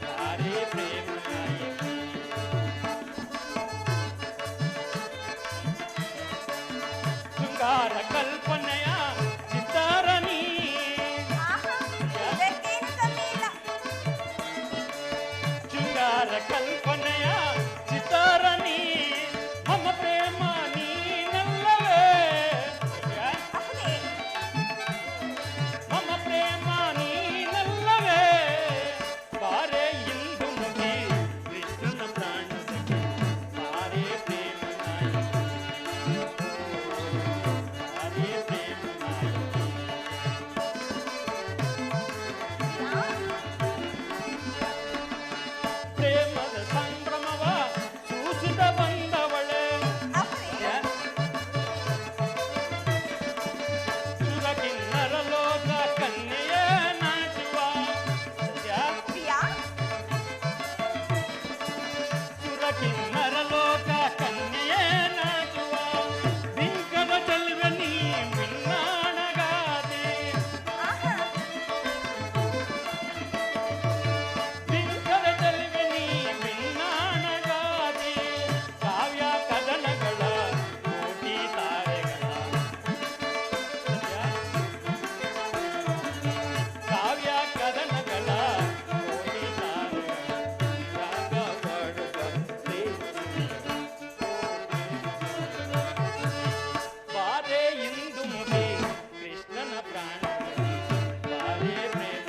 ಬಾರೆ ಪ್ರೇಮ ನಾಯಕಿ. ಶೃಂಗಾರ ಕಲ್ಪನೆಯ ಚಿತ್ತಾರಣಿ, ಇದಕ್ಕೇನು ಕಮ್ಮಿ ಇಲ್ಲ. ಶೃಂಗಾರ ಕಲ್ಪನೆಯ ಚಿತ್ತಾರಣಿ, ಮಮ ಪ್ರೇಮ ನೀನಲ್ಲವೇ, ಹೌದೇ? ಮಮ ಪ್ರೇಮ ನೀನಲ್ಲವೇ, ಬಾರೆ ಇಂದು ಮುಗಿ ಕೃಷ್ಣನ ಪ್ರಾಣ ಸಖಿ, ಬಾರೆ ಪ್ರೇಮ ನಾಯಕಿ, ಬಾರೆ ಪ್ರೇಮ ನಾಯಕಿ. ಪ್ರೇಮದ ಸಂಭ್ರಮವ ಸೂಸುತ್ತ ಬಂದವಳೆ, ಹೌದೇ? ಸುರಕಿನ್ನರ ಲೋಕ ಕನ್ಯೆಯ ನಾಚುವ, ಸತ್ಯ, ಪ್ರಿಯಾ, ಸುರಕಿನ್ನರ ಲೋಕ ಕನ್ಯೆಯ ನಾಚುವ, ಬಿಂಕದ ಚೆಲುವೆ ನೀ ಮಿನ್ನಾಣಗಾದೆ, ಆಹಾ, ಬಿಂಕದ ಚೆಲುವೆ ನೀ ಮಿನ್ನಾಣಗಾದೆ, ಕಾವ್ಯ ಕದನಗಳ ಕೋಟಿ ತಾರೆಗಳ, ಸತ್ಯ, ಕಾವ್ಯ ಕದನಗಳ ಕೋಟಿ ತಾರೆಗಳ ರಾಗ ಬಡುಗ ಬಾರೆ ಇಂದು ಮುಗಿ ಕೃಷ್ಣನ ಪ್ರಾಣ, ಬಾರೆ ಪ್ರೇಮ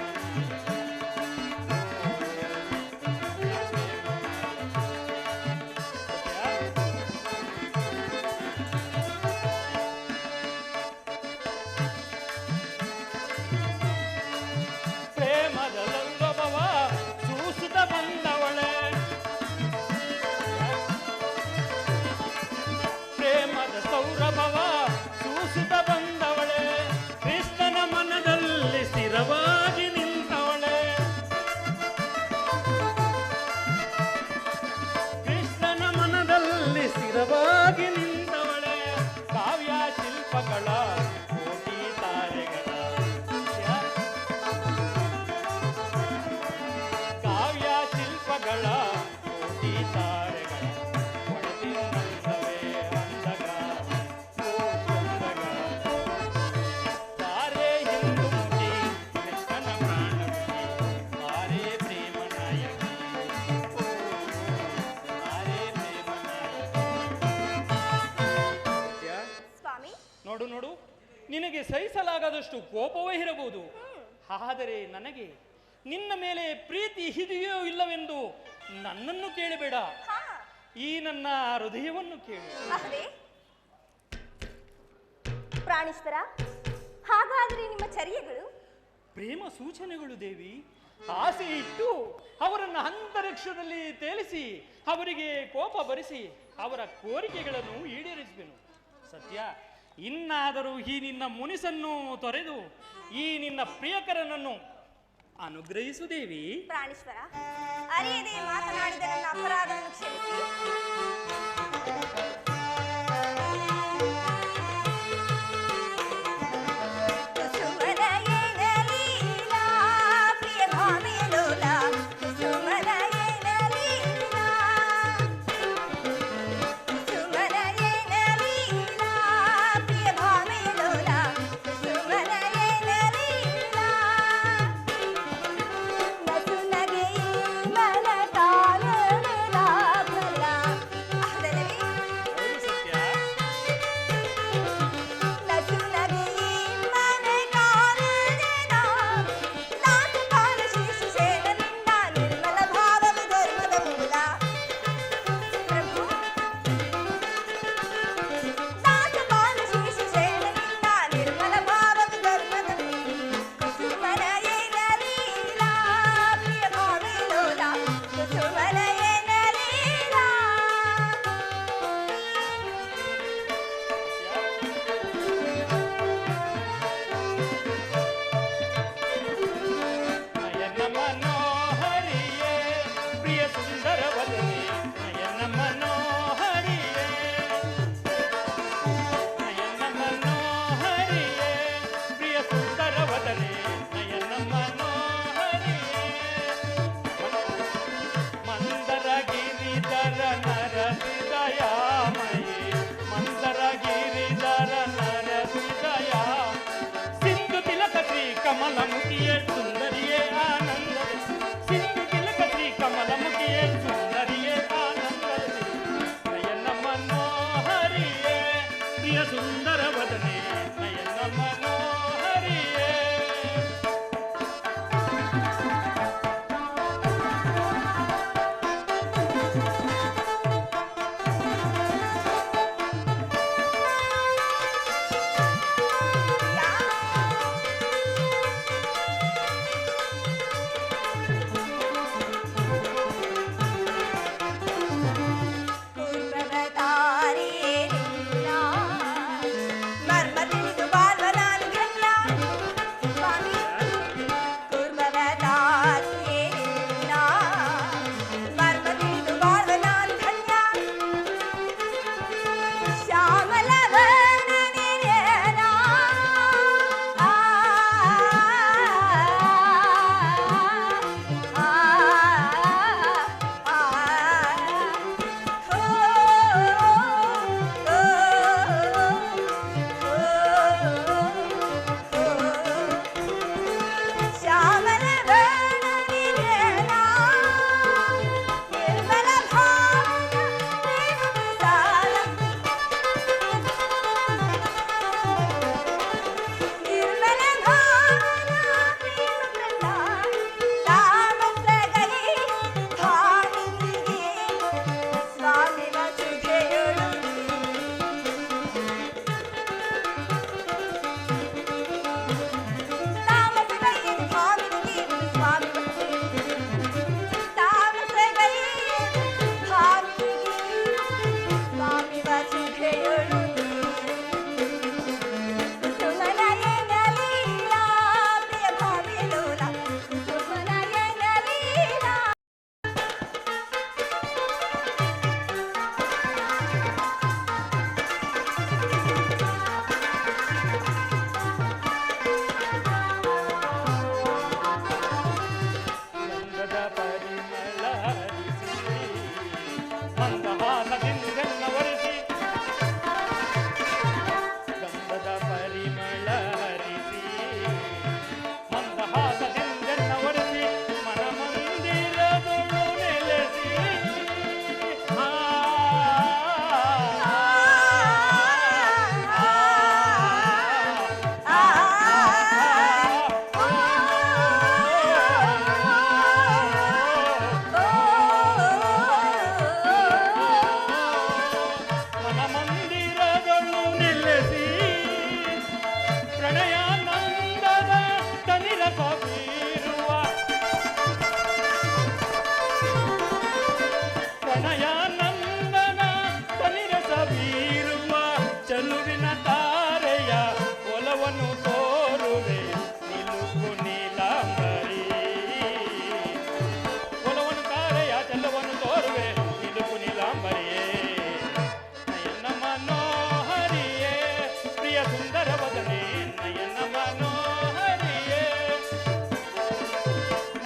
ಪ್ರೇಮದ ಲಂಗಭವ ಸೂಸುತ್ತ ಬಂದವಳೆ, ಪ್ರೇಮದ ಸೌರಭವ ಸೂಸುತ್ತ ಬಂದವಳೆ, ಕೃಷ್ಣನ ಮನದಲ್ಲಿ ಸ್ಥಿರವಾಗಿ ನಿಂತವಳೆ, ಕೃಷ್ಣನ ಮನದಲ್ಲಿ ಸ್ಥಿರವಾಗಿ ನಿಂತವಳೆ, ಕಾವ್ಯ ಶಿಲ್ಪಗಳ ಕೋಟಿ ತಾರೆಗಳ, ಕಾವ್ಯ ಶಿಲ್ಪಗಳ ಕೋಟಿ ತಾರೆಗಳ ಒಳಗಿನ್ನಲ್ಲವೇ ಅಂದಗ, ಅಂದಗ. ಬಾರೆ ಇಂದು ಮುಗಿ ಕೃಷ್ಣನ ಪ್ರಾಣವಿಗೆ, ಬಾರೆ ಪ್ರೇಮ ನಾಯಕಿ, ಬಾರೆ ಪ್ರೇಮ ನಾಯಕಿ. ಸ್ವಾಮಿ, ನೋಡು ನೋಡು, ನಿನಗೆ ಸಹಿಸಲಾಗದಷ್ಟು ಕೋಪವೇ ಇರಬಹುದು, ಆದರೆ ನನಗೆ ನಿನ್ನ ಮೇಲೆ ಪ್ರೀತಿ ಇದೆಯೋ ಇಲ್ಲವೆಂದು ನನ್ನನ್ನು ಕೇಳಬೇಡ, ಹಾ, ಈ ನನ್ನ ಹೃದಯವನ್ನು ಕೇಳು. ಹೌದೇ? ಪ್ರಾಣೇಶ್ವರ, ಹಾಗಾದರೆ ನಿಮ್ಮ ಚರ್ಯಗಳು? ಪ್ರೇಮ ಸೂಚನೆಗಳು ದೇವಿ. ಆಸೆ ಇಟ್ಟು ಅವರನ್ನು ಅಂತರಿಕ್ಷದಲ್ಲಿ ತೇಲಿಸಿ ಅವರಿಗೆ ಕೋಪ ಭರಿಸಿ ಅವರ ಕೋರಿಕೆಗಳನ್ನು ಈಡೇರಿಸುವೆನು. ಸತ್ಯ, ಇನ್ನಾದರೂ ಈ ನಿನ್ನ ಮುನಿಸನ್ನು ತೊರೆದು ಈ ನಿನ್ನ ಪ್ರಿಯಕರನನ್ನು ಅನುಗ್ರಹಿಸು ದೇವಿ. ಪ್ರಾಣೇಶ್ವರ, ಅರಿಯದೆ ಮಾತನಾಡಿದ ನನ್ನ ಅಪರಾಧವನ್ನು ಕ್ಷಮಿಸಿ. ಕುಸುಮದ ಎನಲೀಲಾ, ಪ್ರಿಯ ಭಾಮಿಯ ಲೋಲ, ಕುಸುಮದ ಎನಲೀಲಾ,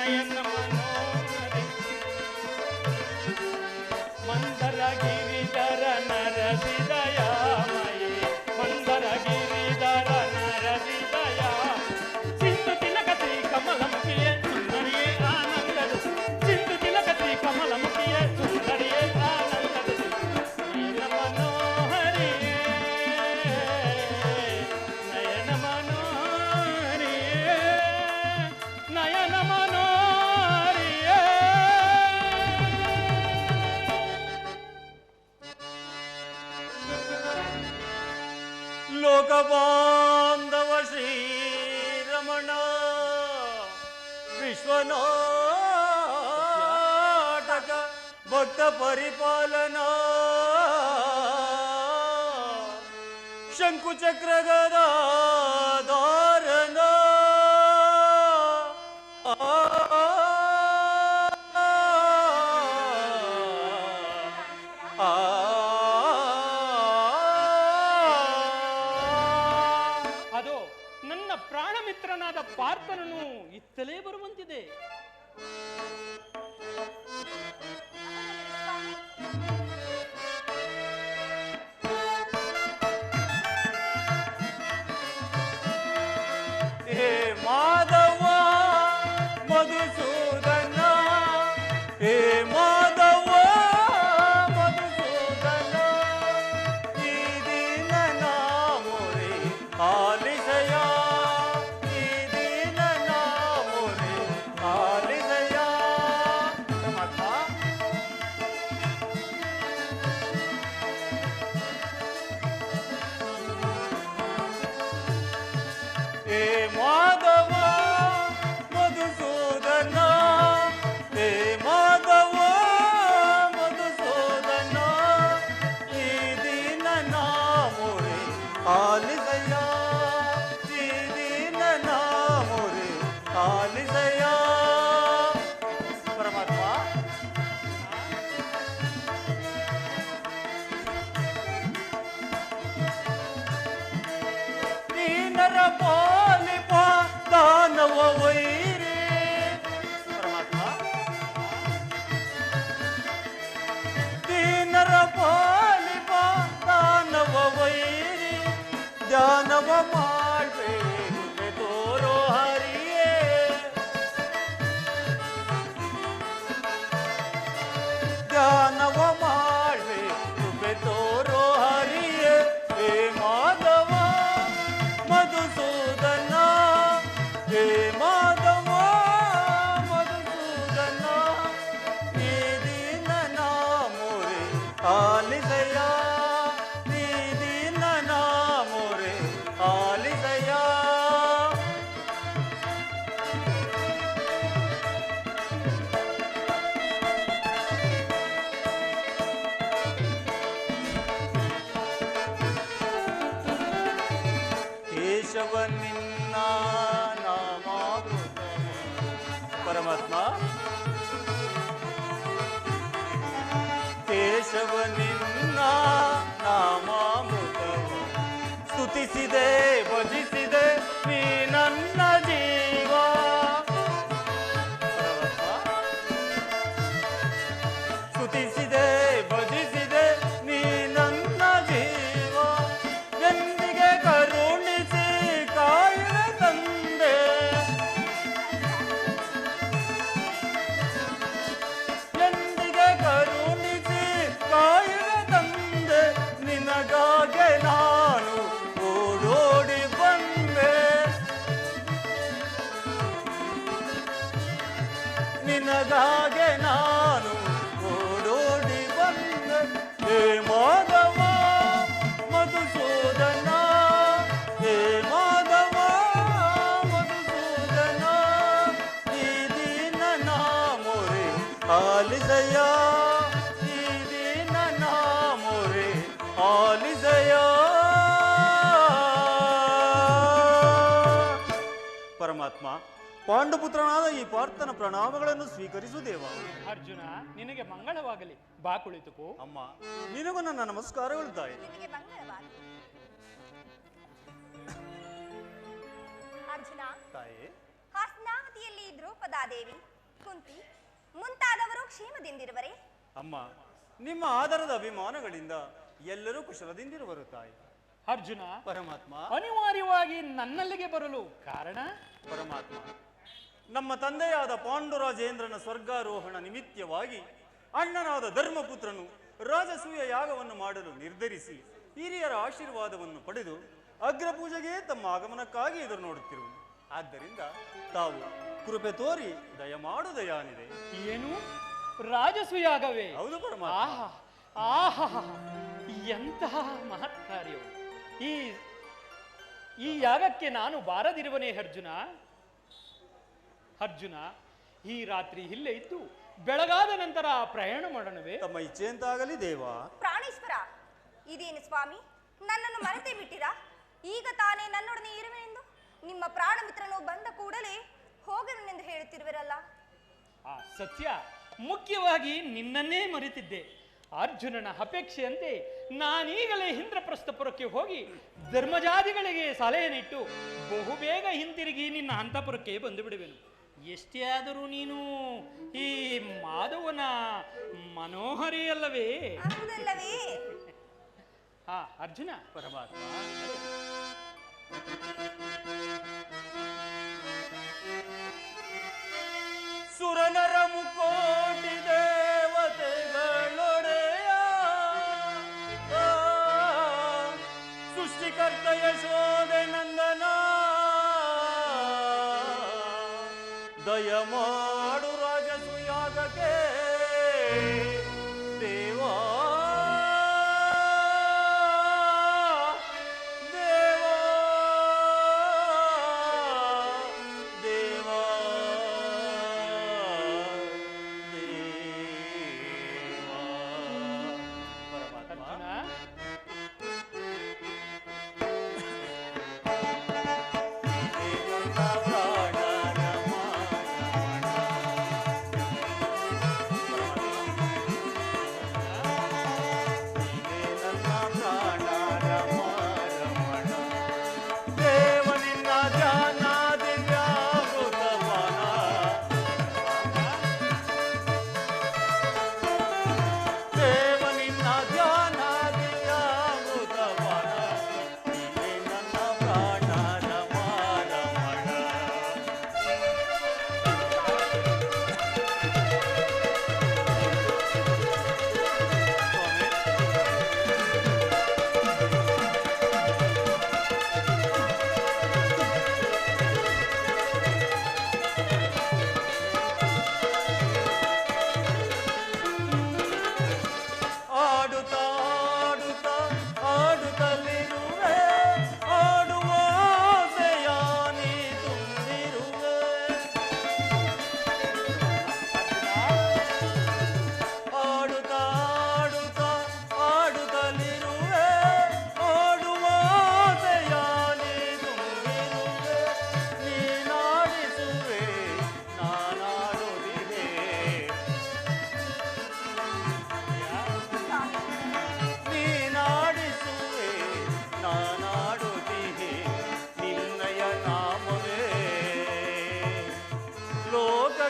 ನಯನ ಮನೋಹರಿ ಮಂದರ ಗಿರಿಧರ ನರಸಿದಯಾಮಯಿ ಮಂದರ ಗಿರಿಧರ ನರಸಿದಯ ಸಿಂಧು ತಿಲಕತಿ ಕಮಲಮುಖಿಯೇ ಸುಂದರಿಯೇ ಆನಂದದ ಸಿಂಧು ತಿಲಕತಿ ಕಮಲಮುಖಿಯೇ ಸುಂದರಿಯೇ ಆನಂದದ ನಯನ ಮನೋಹರಿಯೇ ನಯನ ಮನೋಹರಿಯೇ ನಯನ ಮನೋಹರಿಯೇ ಲೋಕಬಾಂಧವ ಶ್ರೀರಮಣ ವಿಶ್ವನಾಟಕ ಭಕ್ತ ಪರಿಪಾಲನಾ ಶಂಕುಚಕ್ರ ಗದಾಧಾರನ ಅದು ನನ್ನ ಪ್ರಾಣ ಮಿತ್ರನಾದ ಪಾರ್ಥನನು ಇತ್ತಲೇ ಬರುವಂತಿದೆ. ಹೇ ಮಾಧವ ಮಧುಸೂದನ ಹೇ ಮಾಧವ ಮಧುಸೂದನ ಈ ದಿನ ನಾಮೊರೆ ಆಲಿಸಯ ಈ ದಿನ ನಾಮೊರೆ ಆಲಿಸಯ ಪರಮಾತ್ಮ ಹೇ ಮಾಧವ ಮಧುಸೂದನ ಹೇ ಮಾಧವ ಮಧುಸೂದನ ಈ ದಿನ ನಾಮೊರೆ ಆಲಿಸಯ ಈ ದಿನ ನಾಮೊರೆ ಆಲಿಸಯ ಪರಮಾತ್ಮ ದೀನರ ಪಾಲಿಪ ದಾನವ ವೈರಿ ಪರಮಾತ್ಮ ದೀನರ ಪಾಲಿಪ ದಾನವ ವೈರಿ ಧ್ಯಾನವ ಮಾಡ್ಬೇಕು ತೋರೋ ಹರಿಯೇ ಧ್ಯಾನವ ಮಾಡ್ಬೇಕು ತೋರೋ ಹರಿಯೇ ಹೇ ಮಾಧವ ಮಧುಸೂದನ ಹೇ ಮಾಧವ ಮಧುಸೂದನ ಈ ದಿನ ನಾಮೊರೆ ಆಲಿಸಯ ಈ ದಿನ ನಾಮೊರೆ ಆಲಿಸಯ ಕೇಶವ ನಿನ್ನ ನಾಮಾಮೃತ ಪರಮಾತ್ಮ ಕೇಶವ ನಿನ್ನ ನಾಮಾಮೃತವು ಸ್ತುತಿಸಿದೆ ಭಜಿಸಿದೆ ನೀ ನನ್ನ ಜೀವ ಪರಮಾತ್ಮ ಸ್ತುತಿಸಿದೆ ಭಜಿಸಿದೆ ನೀ ನನ್ನ ಜೀವ ಎಂದಿಗೆ ಕರುಣಿಸಿ ಕಾಯುವ ತಂದೆ ಎಂದಿಗೆ ಕರುಣಿಸಿ ಕಾಯುವ ತಂದೆ ನಿನಗಾಗೆ ನಾನು ಓಡೋಡಿ ಬಂದೆ ನಿನಗಾಗೆ ನಾನು ಓಡೋಡಿ ಬಂದೆ ಹೇ ಮಾಧವ ಮಧುಸೂದನ ಹೇ ಮಾಧವ ಮಧುಸೂದನ ಈ ದಿನ ನಾಮೊರೆ ಆಲಿಸಯ ಈ ದಿನ ನಾಮೊರೆ ಆಲಿಸಯ ಪರಮಾತ್ಮ ಪಾಂಡುಪುತ್ರನಾದ ಈ ಪಾರ್ಥನ ಪ್ರಣಾಮಗಳನ್ನು ಸ್ವೀಕರಿಸು ದೇವ. ಅರ್ಜುನ, ನಿನಗೆ ಮಂಗಳವಾಗಲಿ. ಬಾ ಕುಳಿತುಕೋ. ಅಮ್ಮ, ನಿನಗೂ ನನ್ನ ನಮಸ್ಕಾರಗಳು ತಾಯಿ. ನಿನಗೆ ಮಂಗಳವಾಗಲಿ. ಅರ್ಜುನ, ತಾಯಿ, ಹಸ್ನಾವತಿಯಲ್ಲಿ ದ್ರೌಪದಾದೇವಿ ಕುಂತಿ ಮುಂತಾದವರು ಕ್ಷೇಮದಿಂದಿರುವರೇ? ಅಮ್ಮ, ನಿಮ್ಮ ಆಧಾರದ ಅಭಿಮಾನಗಳಿಂದ ಎಲ್ಲರೂ ಕುಶಲದಿಂದಿರುವರು ತಾಯಿ. ಅರ್ಜುನ, ಪರಮಾತ್ಮ, ಅನಿವಾರ್ಯವಾಗಿ ನನ್ನಲ್ಲಿಗೆ ಬರಲು ಕಾರಣ? ಪರಮಾತ್ಮ, ನಮ್ಮ ತಂದೆಯಾದ ಪಾಂಡುರಾಜೇಂದ್ರನ ಸ್ವರ್ಗಾರೋಹಣ ನಿಮಿತ್ತವಾಗಿ ಅಣ್ಣನಾದ ಧರ್ಮಪುತ್ರನು ರಾಜಸೂಯ ಯಾಗವನ್ನು ಮಾಡಲು ನಿರ್ಧರಿಸಿ ಹಿರಿಯರ ಆಶೀರ್ವಾದವನ್ನು ಪಡೆದು ಅಗ್ರಪೂಜೆಗೆ ತಮ್ಮ ಆಗಮನಕ್ಕಾಗಿ ಎದುರು ನೋಡುತ್ತಿರುವುದು. ಆದ್ದರಿಂದ ತಾವು ಕೃಪೆ ತೋರಿ ದಯಮಾಡು ದಯಾನಿದೆ. ಏನು ರಾಜಸುಯಾಗವೇ? ಹೌದು ಪರಮಾತ್ಮ. ಆಹಾ, ಎಂತಹ ಮಹತ್ ಕಾರ್ಯವು! ಈ ಯಾಗಕ್ಕೆ ನಾನು ಬಾರದಿರುವನೇ ಅರ್ಜುನ? ಅರ್ಜುನ, ಈ ರಾತ್ರಿ ಇಲ್ಲೇ ಇದ್ದು ಬೆಳಗಾದ ನಂತರ ಪ್ರಯಾಣ ಮಾಡೋಣವೇ? ತಮ್ಮ ಇಚ್ಛೆಯಂತಾಗಲಿ ದೇವ. ಪ್ರಾಣೇಶ್ವರ, ಇದೇನು ಸ್ವಾಮಿ, ನನ್ನನ್ನು ಮರೆತೇ ಬಿಟ್ಟಿರಾ? ಈಗ ತಾನೇ ನನ್ನೊಡನೆ ಇರುವೆನೆಂದು ನಿಮ್ಮ ಪ್ರಾಣ ಮಿತ್ರನು ಬಂದ ಕೂಡಲೇ ಹೋಗನೆಂದು ಹೇಳುತ್ತಿರುವಿರಲ್ಲ. ಸತ್ಯ, ಮುಖ್ಯವಾಗಿ ನಿನ್ನನ್ನೇ ಮರೆತಿದ್ದೆ. ಅರ್ಜುನನ ಅಪೇಕ್ಷೆಯಂತೆ ನಾನೀಗಲೇ ಇಂದ್ರಪ್ರಸ್ಥಪುರಕ್ಕೆ ಹೋಗಿ ಧರ್ಮಜಾದಿಗಳಿಗೆ ಸಲಹೆನಿಟ್ಟು ಬಹುಬೇಗ ಹಿಂತಿರುಗಿ ನಿನ್ನ ಅಂತಃಪುರಕ್ಕೆ ಬಂದು ಬಿಡುವೆನು. ಎಷ್ಟೇ ಆದರೂ ನೀನು ಈ ಮಾಧವನ ಮನೋಹರಿ ಅಲ್ಲವೇ? ಹೌದಲ್ಲವೇ? ಅರ್ಜುನ. ಪರಮಾತ್ಮ, ಸುರನರ ಮುಕೋಟಿ ದೇವತೆಗಳೊಡೆಯ ಸೃಷ್ಟಿಕರ್ತ ಯಶೋದೆ ನಂದನ ದಯಮಾಡು ರಾಜಸುಯಾಗಕ್ಕೆ ದೇವಾ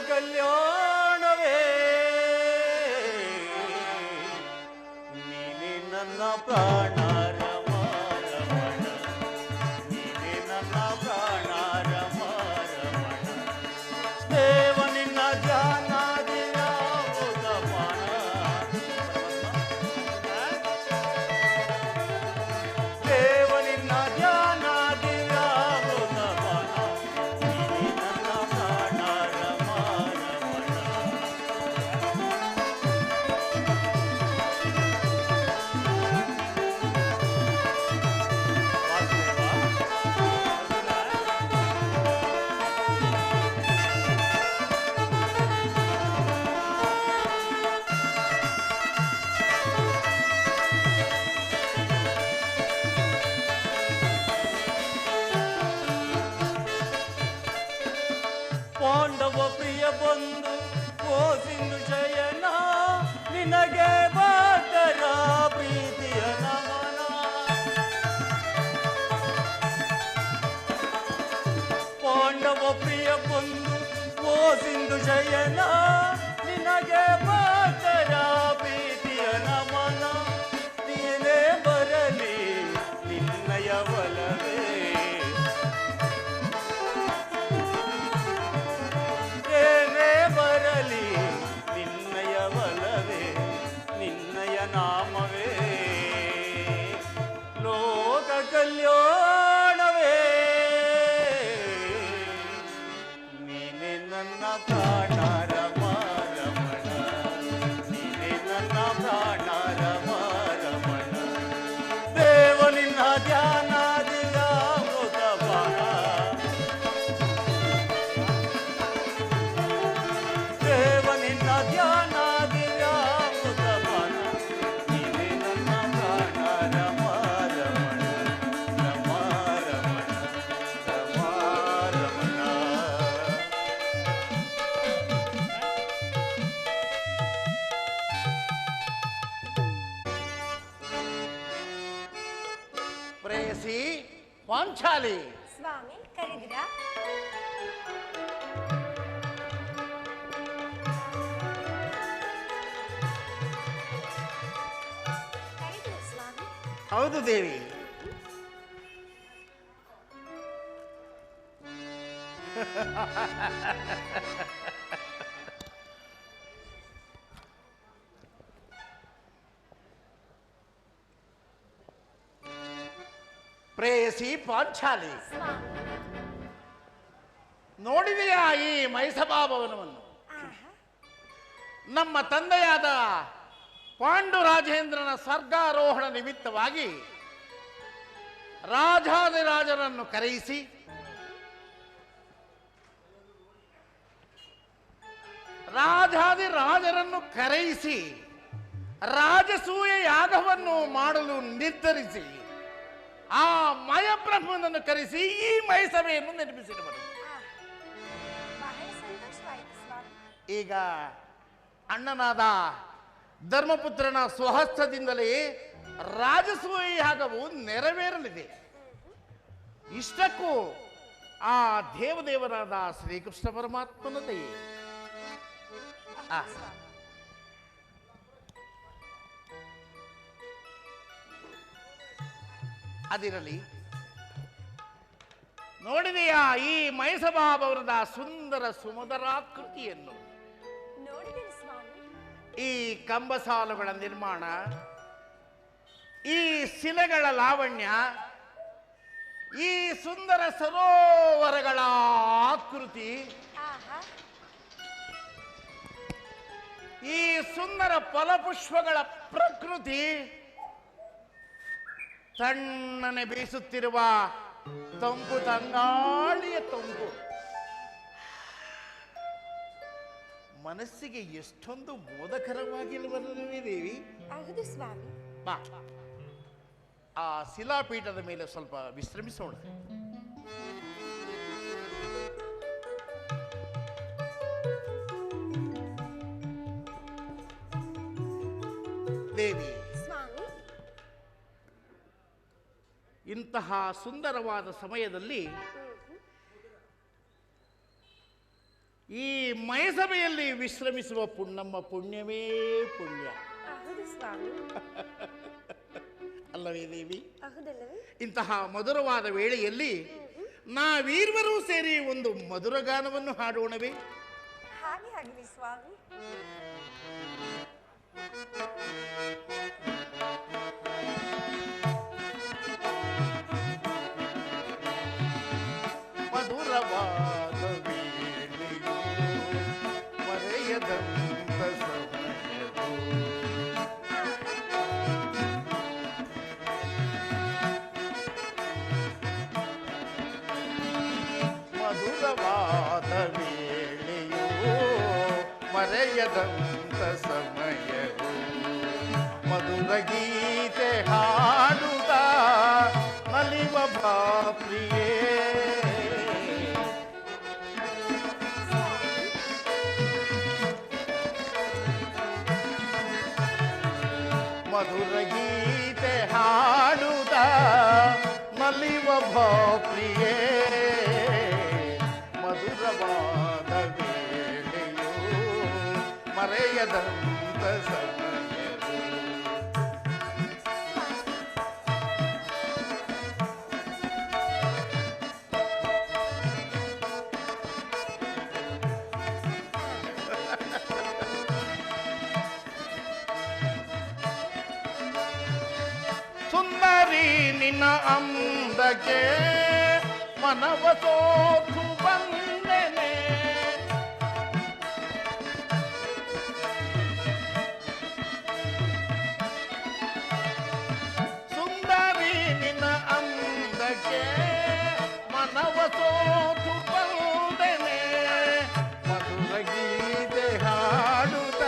ಕಲ್ಯಾಣವೇ ನೀನೆ ನನ್ನ ಪ್ರಾಣ ರಮ ರಮಣ ನೀನೆ ನನ್ನ ಪ್ರಾಣ ರಮ ರಮಣ ದೇವ ನಿನ್ನ ಧ್ಯಾನಾದಿಯ ಮುದಪಾನ ದೇವ ನಿನ್ನ ಧ್ಯಾನಾದಿಯ ಮುದಪಾನ ನೀನೆ ನನ್ನ ಪ್ರಾಣ ರಮ ರಮಣ ಪಾಂಡವ ಪ್ರಿಯ ಬಂಧು ಓ ಸಿಂಧು ಶಯನ ನಿನಗೆ ಭಕ್ತರ ಪ್ರೀತಿಯ ನಮನ ಪಾಂಡವ ಪ್ರಿಯ ಬಂಧು ಓ ಸಿಂಧು ಓಸಿಂದು ಶಯನ ನಿನಗೆ ಭಕ್ತರ ಪ್ರೀತಿಯ ನಮನ ನೀನೇ ಬರಲಿ ನಿನ್ನಯ ಬಲವೇ ಏನೇ ಬರಲಿ ನಿನ್ನಯ ಬಲವೇ ನಿನ್ನಯ ನಾಮವೇ ಲೋಕ ಕಲ್ಯಾಣವೇ ನೀನೆ ನನ್ನ ಪ್ರಾಣ ರಮ ರಮಣ ನೀನೆ ನನ್ನ ಪ್ರಾಣ ರಮ ರಮಣ ದೇವ ನಿನ್ನ ಧ್ಯಾನದಿಂದ ಮೃತಪಾನ ದೇವ ನಿನ್ನ ಧ್ಯಾನದಿಂದ ಮೃತಪಾನ ನೀನೆ ನನ್ನ ಪ್ರಾಣ ರಮ ರಮಣ ರಮ ರಮಣ ರಮ ರಮಣ ಪ್ರೇಯಸಿ ಪಾಂಚಾಲಿ ಸ್ವಾಮಿ ಕರೆದಿರಾ? ಕರೆದಿರಾ ಸ್ವಾಮಿ? ಹೌದು ದೇವಿ. ಪ್ರೇಯಸಿ ಪಾಂಚಾಲಿ, ಸ್ವಾಮಿ. ನೋಡಿದೆಯಾ ಈ ಮೈಸಭಾಭವನವನ್ನು? ಆಹಾ. ನಮ್ಮ ತಂದೆಯಾದ ಪಾಂಡುರಾಜೇಂದ್ರನ ಸ್ವರ್ಗಾರೋಹಣ ನಿಮಿತ್ತವಾಗಿ ರಾಜಾದಿರಾಜರನ್ನು ಕರೆಯಿಸಿ ರಾಜಸೂಯ ಯಾಗವನ್ನು ಮಾಡಲು ನಿರ್ಧರಿಸಿ ಆ ಮಯಬ್ರಹ್ಮನನ್ನು ಕರೆಸಿ ಈ ಮೈಸಭೆಯನ್ನು ನಿರ್ಮಿಸಿರುವರು. ಬಹಳ ಸಂತೋಷವಾಯಿತು ಸ್ವಾಮಿ. ಈಗ ಅಣ್ಣನಾದ ಧರ್ಮಪುತ್ರನ ಸ್ವಹಸ್ತದಿಂದಲೇ ರಾಜಸೂಯ ಯಾಗವು ನೆರವೇರಲಿದೆ. ಇಷ್ಟಕ್ಕೂ ಆ ದೇವದೇವರಾದ ಶ್ರೀಕೃಷ್ಣ ಪರಮಾತ್ಮನ ದಯೆ. ಆ, ಅದಿರಲಿ. ನೋಡಿದೆಯಾ ಈ ಮೈಸಭಾಭವನದ ಸುಂದರ ಸುಮಧುರಾಕೃತಿಯನ್ನು? ನೋಡಿದ್ದೀರಿ ಸ್ವಾಮಿ. ಈ ಕಂಬಸಾಲುಗಳ ನಿರ್ಮಾಣ, ಈ ಶಿಲೆಗಳ ಲಾವಣ್ಯ, ಈ ಸುಂದರ ಸರೋವರಗಳ ಆಕೃತಿ, ಆಹಾ. ಈ ಸುಂದರ ಫಲಪುಷ್ಪಗಳ ಪ್ರಕೃತಿ, ತಣ್ಣನೆ ಬೀಸುತ್ತಿರುವ ತಂಪು ತಂಗಾಳಿಯ ತಂಪು ಮನಸ್ಸಿಗೆ ಎಷ್ಟೊಂದು ಮೋದಕರವಾಗಿರುವಲ್ಲವೇ ದೇವಿ? ಹೌದು ಸ್ವಾಮಿ. ಬಾ, ಆ ಶಿಲಾಪೀಠದ ಮೇಲೆ ಸ್ವಲ್ಪ ವಿಶ್ರಮಿಸೋಣ. ದೇವಿ, ಸ್ವಾಮಿ. ಇಂತಹ ಸುಂದರವಾದ ಸಮಯದಲ್ಲಿ ಈ ಮಯಸಭೆಯಲ್ಲಿ ವಿಶ್ರಮಿಸುವ ನಮ್ಮ ಪುಣ್ಯವೇ ಪುಣ್ಯ ಹೌದು ಸ್ವಾಮಿ. ಅಲ್ಲವೇ ದೇವಿ? ಹೌದಲ್ಲವೇ? ಇಂತಹ ಮಧುರವಾದ ವೇಳೆಯಲ್ಲಿ ನಾವೀರ್ವರೂ ಸೇರಿ ಒಂದು ಮಧುರ ಗಾನವನ್ನು ಹಾಡೋಣವೇ? ಹಾಗೆ ಆಗಲಿ ಸ್ವಾಮಿ. ಮಧುರವಾದ ವೇಳೆಯು ಮರೆಯದಂತ ಸಮಯವು ಮಧುರವಾದ ವೇಳೆಯು ಮರೆಯದಂತ ಸಮಯವು ಮಧುರ ಗೀತೆ ಹಾಡುತ್ತ ನಲಿವ ಬಾಪ್ರಿಯೇ ಮಧುರ ಗೀತೆ ಹಾಡುತ್ತ ನಲಿವ ಭಾಪ್ರಿಯೇ ಮಧುರವಾದ ವೇಳೆ ಮರೆಯದಂತ ಸಮಯವು. ಸುಂದರಿ ನಿನ್ನ ಅಂದಕ್ಕೆ ಮನವ ಸೋತು ಬಂದೆನೆ. ಸುಂದರಿ ನಿನ್ನ ಅಂದಕ್ಕೆ ಮನವ ಸೋತು ಬಂದೆನೆ. ಮಧುರ ಗೀತೆ ಹಾಡುತ್ತ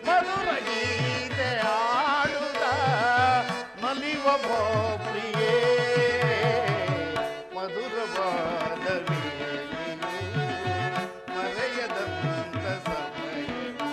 ಮಧುರ ಗೀತೆ ಹಾಡುತ್ತ ನಲಿವ ಪ್ರಿಯೇ ಮಧುರವಾದವೇ ನೀನು ಮರೆಯದಂತ ಸಮಯವು.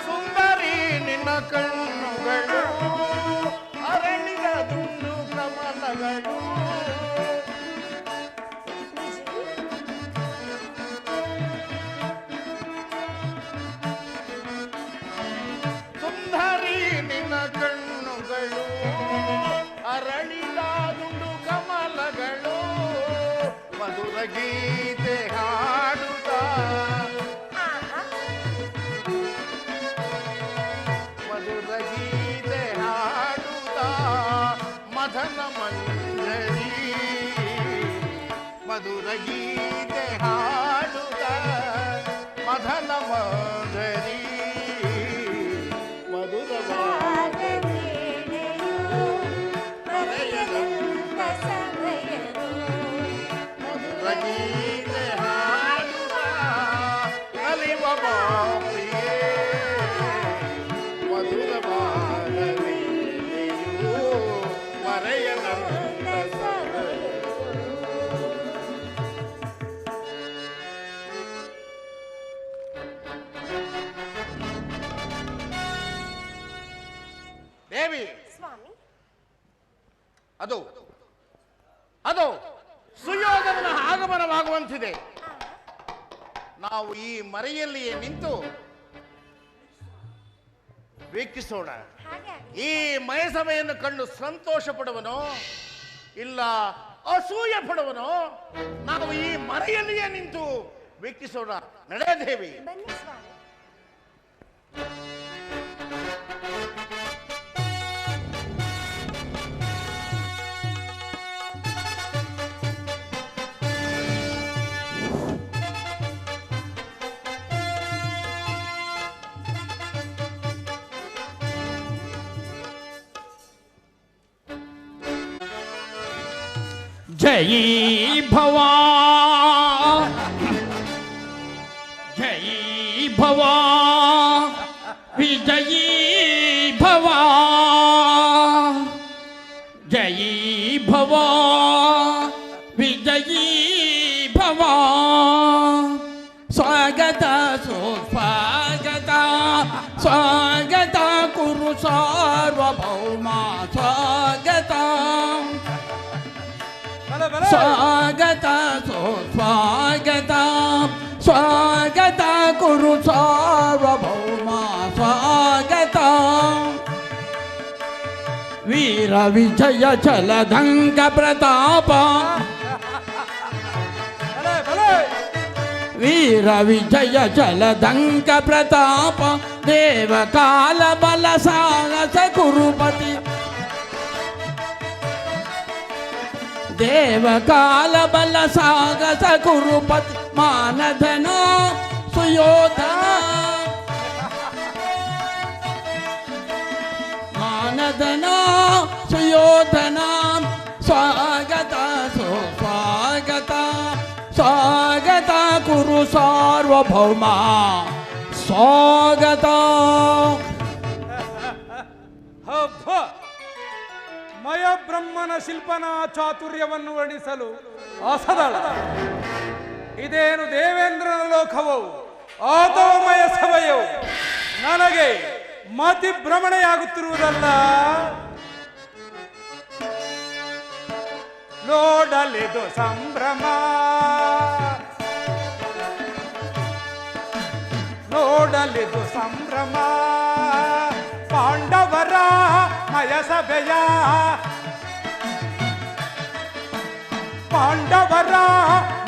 ಸುಂದರಿ ನಿನ್ನ ಕಣ್ಣುಗಳು ಅರಳಿದ ದುಂಡು ಕಮಲಗಳು. ಸುಂದರಿ ನಿನ್ನ ಕಣ್ಣುಗಳು ಅರಳಿದ ದುಂಡು ಕಮಲಗಳು. ಮಧುರ ಗೀತೆ ಹಾಡುತ್ತ ಮಧುರ ಗೀತೆ ಹಾಡುತ್ತ ಮದನ ಮಂಜರಿ. ಮಧುರ ಗೀತೆ ಹಾಡುತ್ತ ಮದನ ಮಂಜರಿ. ಮಧುರವಾದ ಮರೆಯದಂತ ಸಮಯವು. ಮಧುರ ಗೀತೆ ಹಾಡುತ್ತ ನಲಿವ ಪ್ರಿಯೇ ಮಧುರವಾದ ವೇಳೆಯು ಮರೆಯದಂತ ಸಮಯವು. ದೇವಿ, ಸ್ವಾಮಿ, ಅದು ಅದು ಸುಯೋಧನನ ಆಗಮನವಾಗುವಂತಿದೆ. ನಾವು ಈ ಮರೆಯಲ್ಲಿಯೇ ನಿಂತು ವೀಕ್ಷಿಸೋಣ. ಹಾಗೆ ಈ ಮಯಸಭೆಯನ್ನು ಕಂಡು ಸಂತೋಷ ಪಡುವನೋ ಇಲ್ಲ ಅಸೂಯೆ ಪಡುವನೋ ನಾವು ಈ ಮರೆಯಲ್ಲಿಯೇ ನಿಂತು ವೀಕ್ಷಿಸೋಣ. ನಡೆ ದೇವಿ. ಬನ್ನಿ ಸ್ವಾಮಿ. ಜಯೀ ಭವ ಜಯೀ ಭವ ವಿಜಯೀ ಭವ ಜಯೀ ಭವ ವಿಜಯೀ ಭವ ಸ್ವಾಗತ ಸುಸ್ವಾಗತ ಸ್ವಾಗತ ಕುರು ಸಾರ್ವಭೌಮ ಸ್ವಾಗತ ಸ್ವಾಗತ ಸುಸ್ವಾಗತ ಸ್ವಾಗತ ಕುರು ಸಾರ್ವಭೌಮ ಸ್ವಾಗತ ವೀರ ವಿಜಯ ಚಲದಂಗ ಪ್ರತಾಪ ವೀರ ವಿಜಯ ಜಲದಂಕ ಪ್ರತಾಪ ದೇವ ಕಾಲ ಬಲ ಸಾಹಸ ಕುರುಪತಿ ದೇವ ಕಾಲ ಬಲ ಸಾಹಸ ಕುರುಪತಿ ಮಾನಧನ ಸುಯೋಧನ ಮಾನಧನ ಸುಯೋಧನ ಸ್ವಾಗತ ಸುಸ್ವಾಗತ ಸ್ವಾಗತ ಕುರು ಸಾರ್ವಭೌಮ ಸ್ವಾಗತ. ಹಬ್ಬ ಮಯ ಬ್ರಹ್ಮನ ಶಿಲ್ಪನ ಚಾತುರ್ಯವನ್ನು ವರ್ಣಿಸಲು ಅಸದಳ. ಇದೇನು ದೇವೇಂದ್ರನ ಲೋಕವೋ ಅಥವಾ ಮಯ ಸಭೆಯೋ ನನಗೆ ಮತಿ ಭ್ರಮಣೆಯಾಗುತ್ತಿರುವುದಲ್ಲ. ನೋಡಲಿದು ಸಂಭ್ರಮ ನೋಡಲಿದು ಸಂಭ್ರಮ ಪಾಂಡವರ ಮಯಸಭೆಯ ಪಾಂಡವರ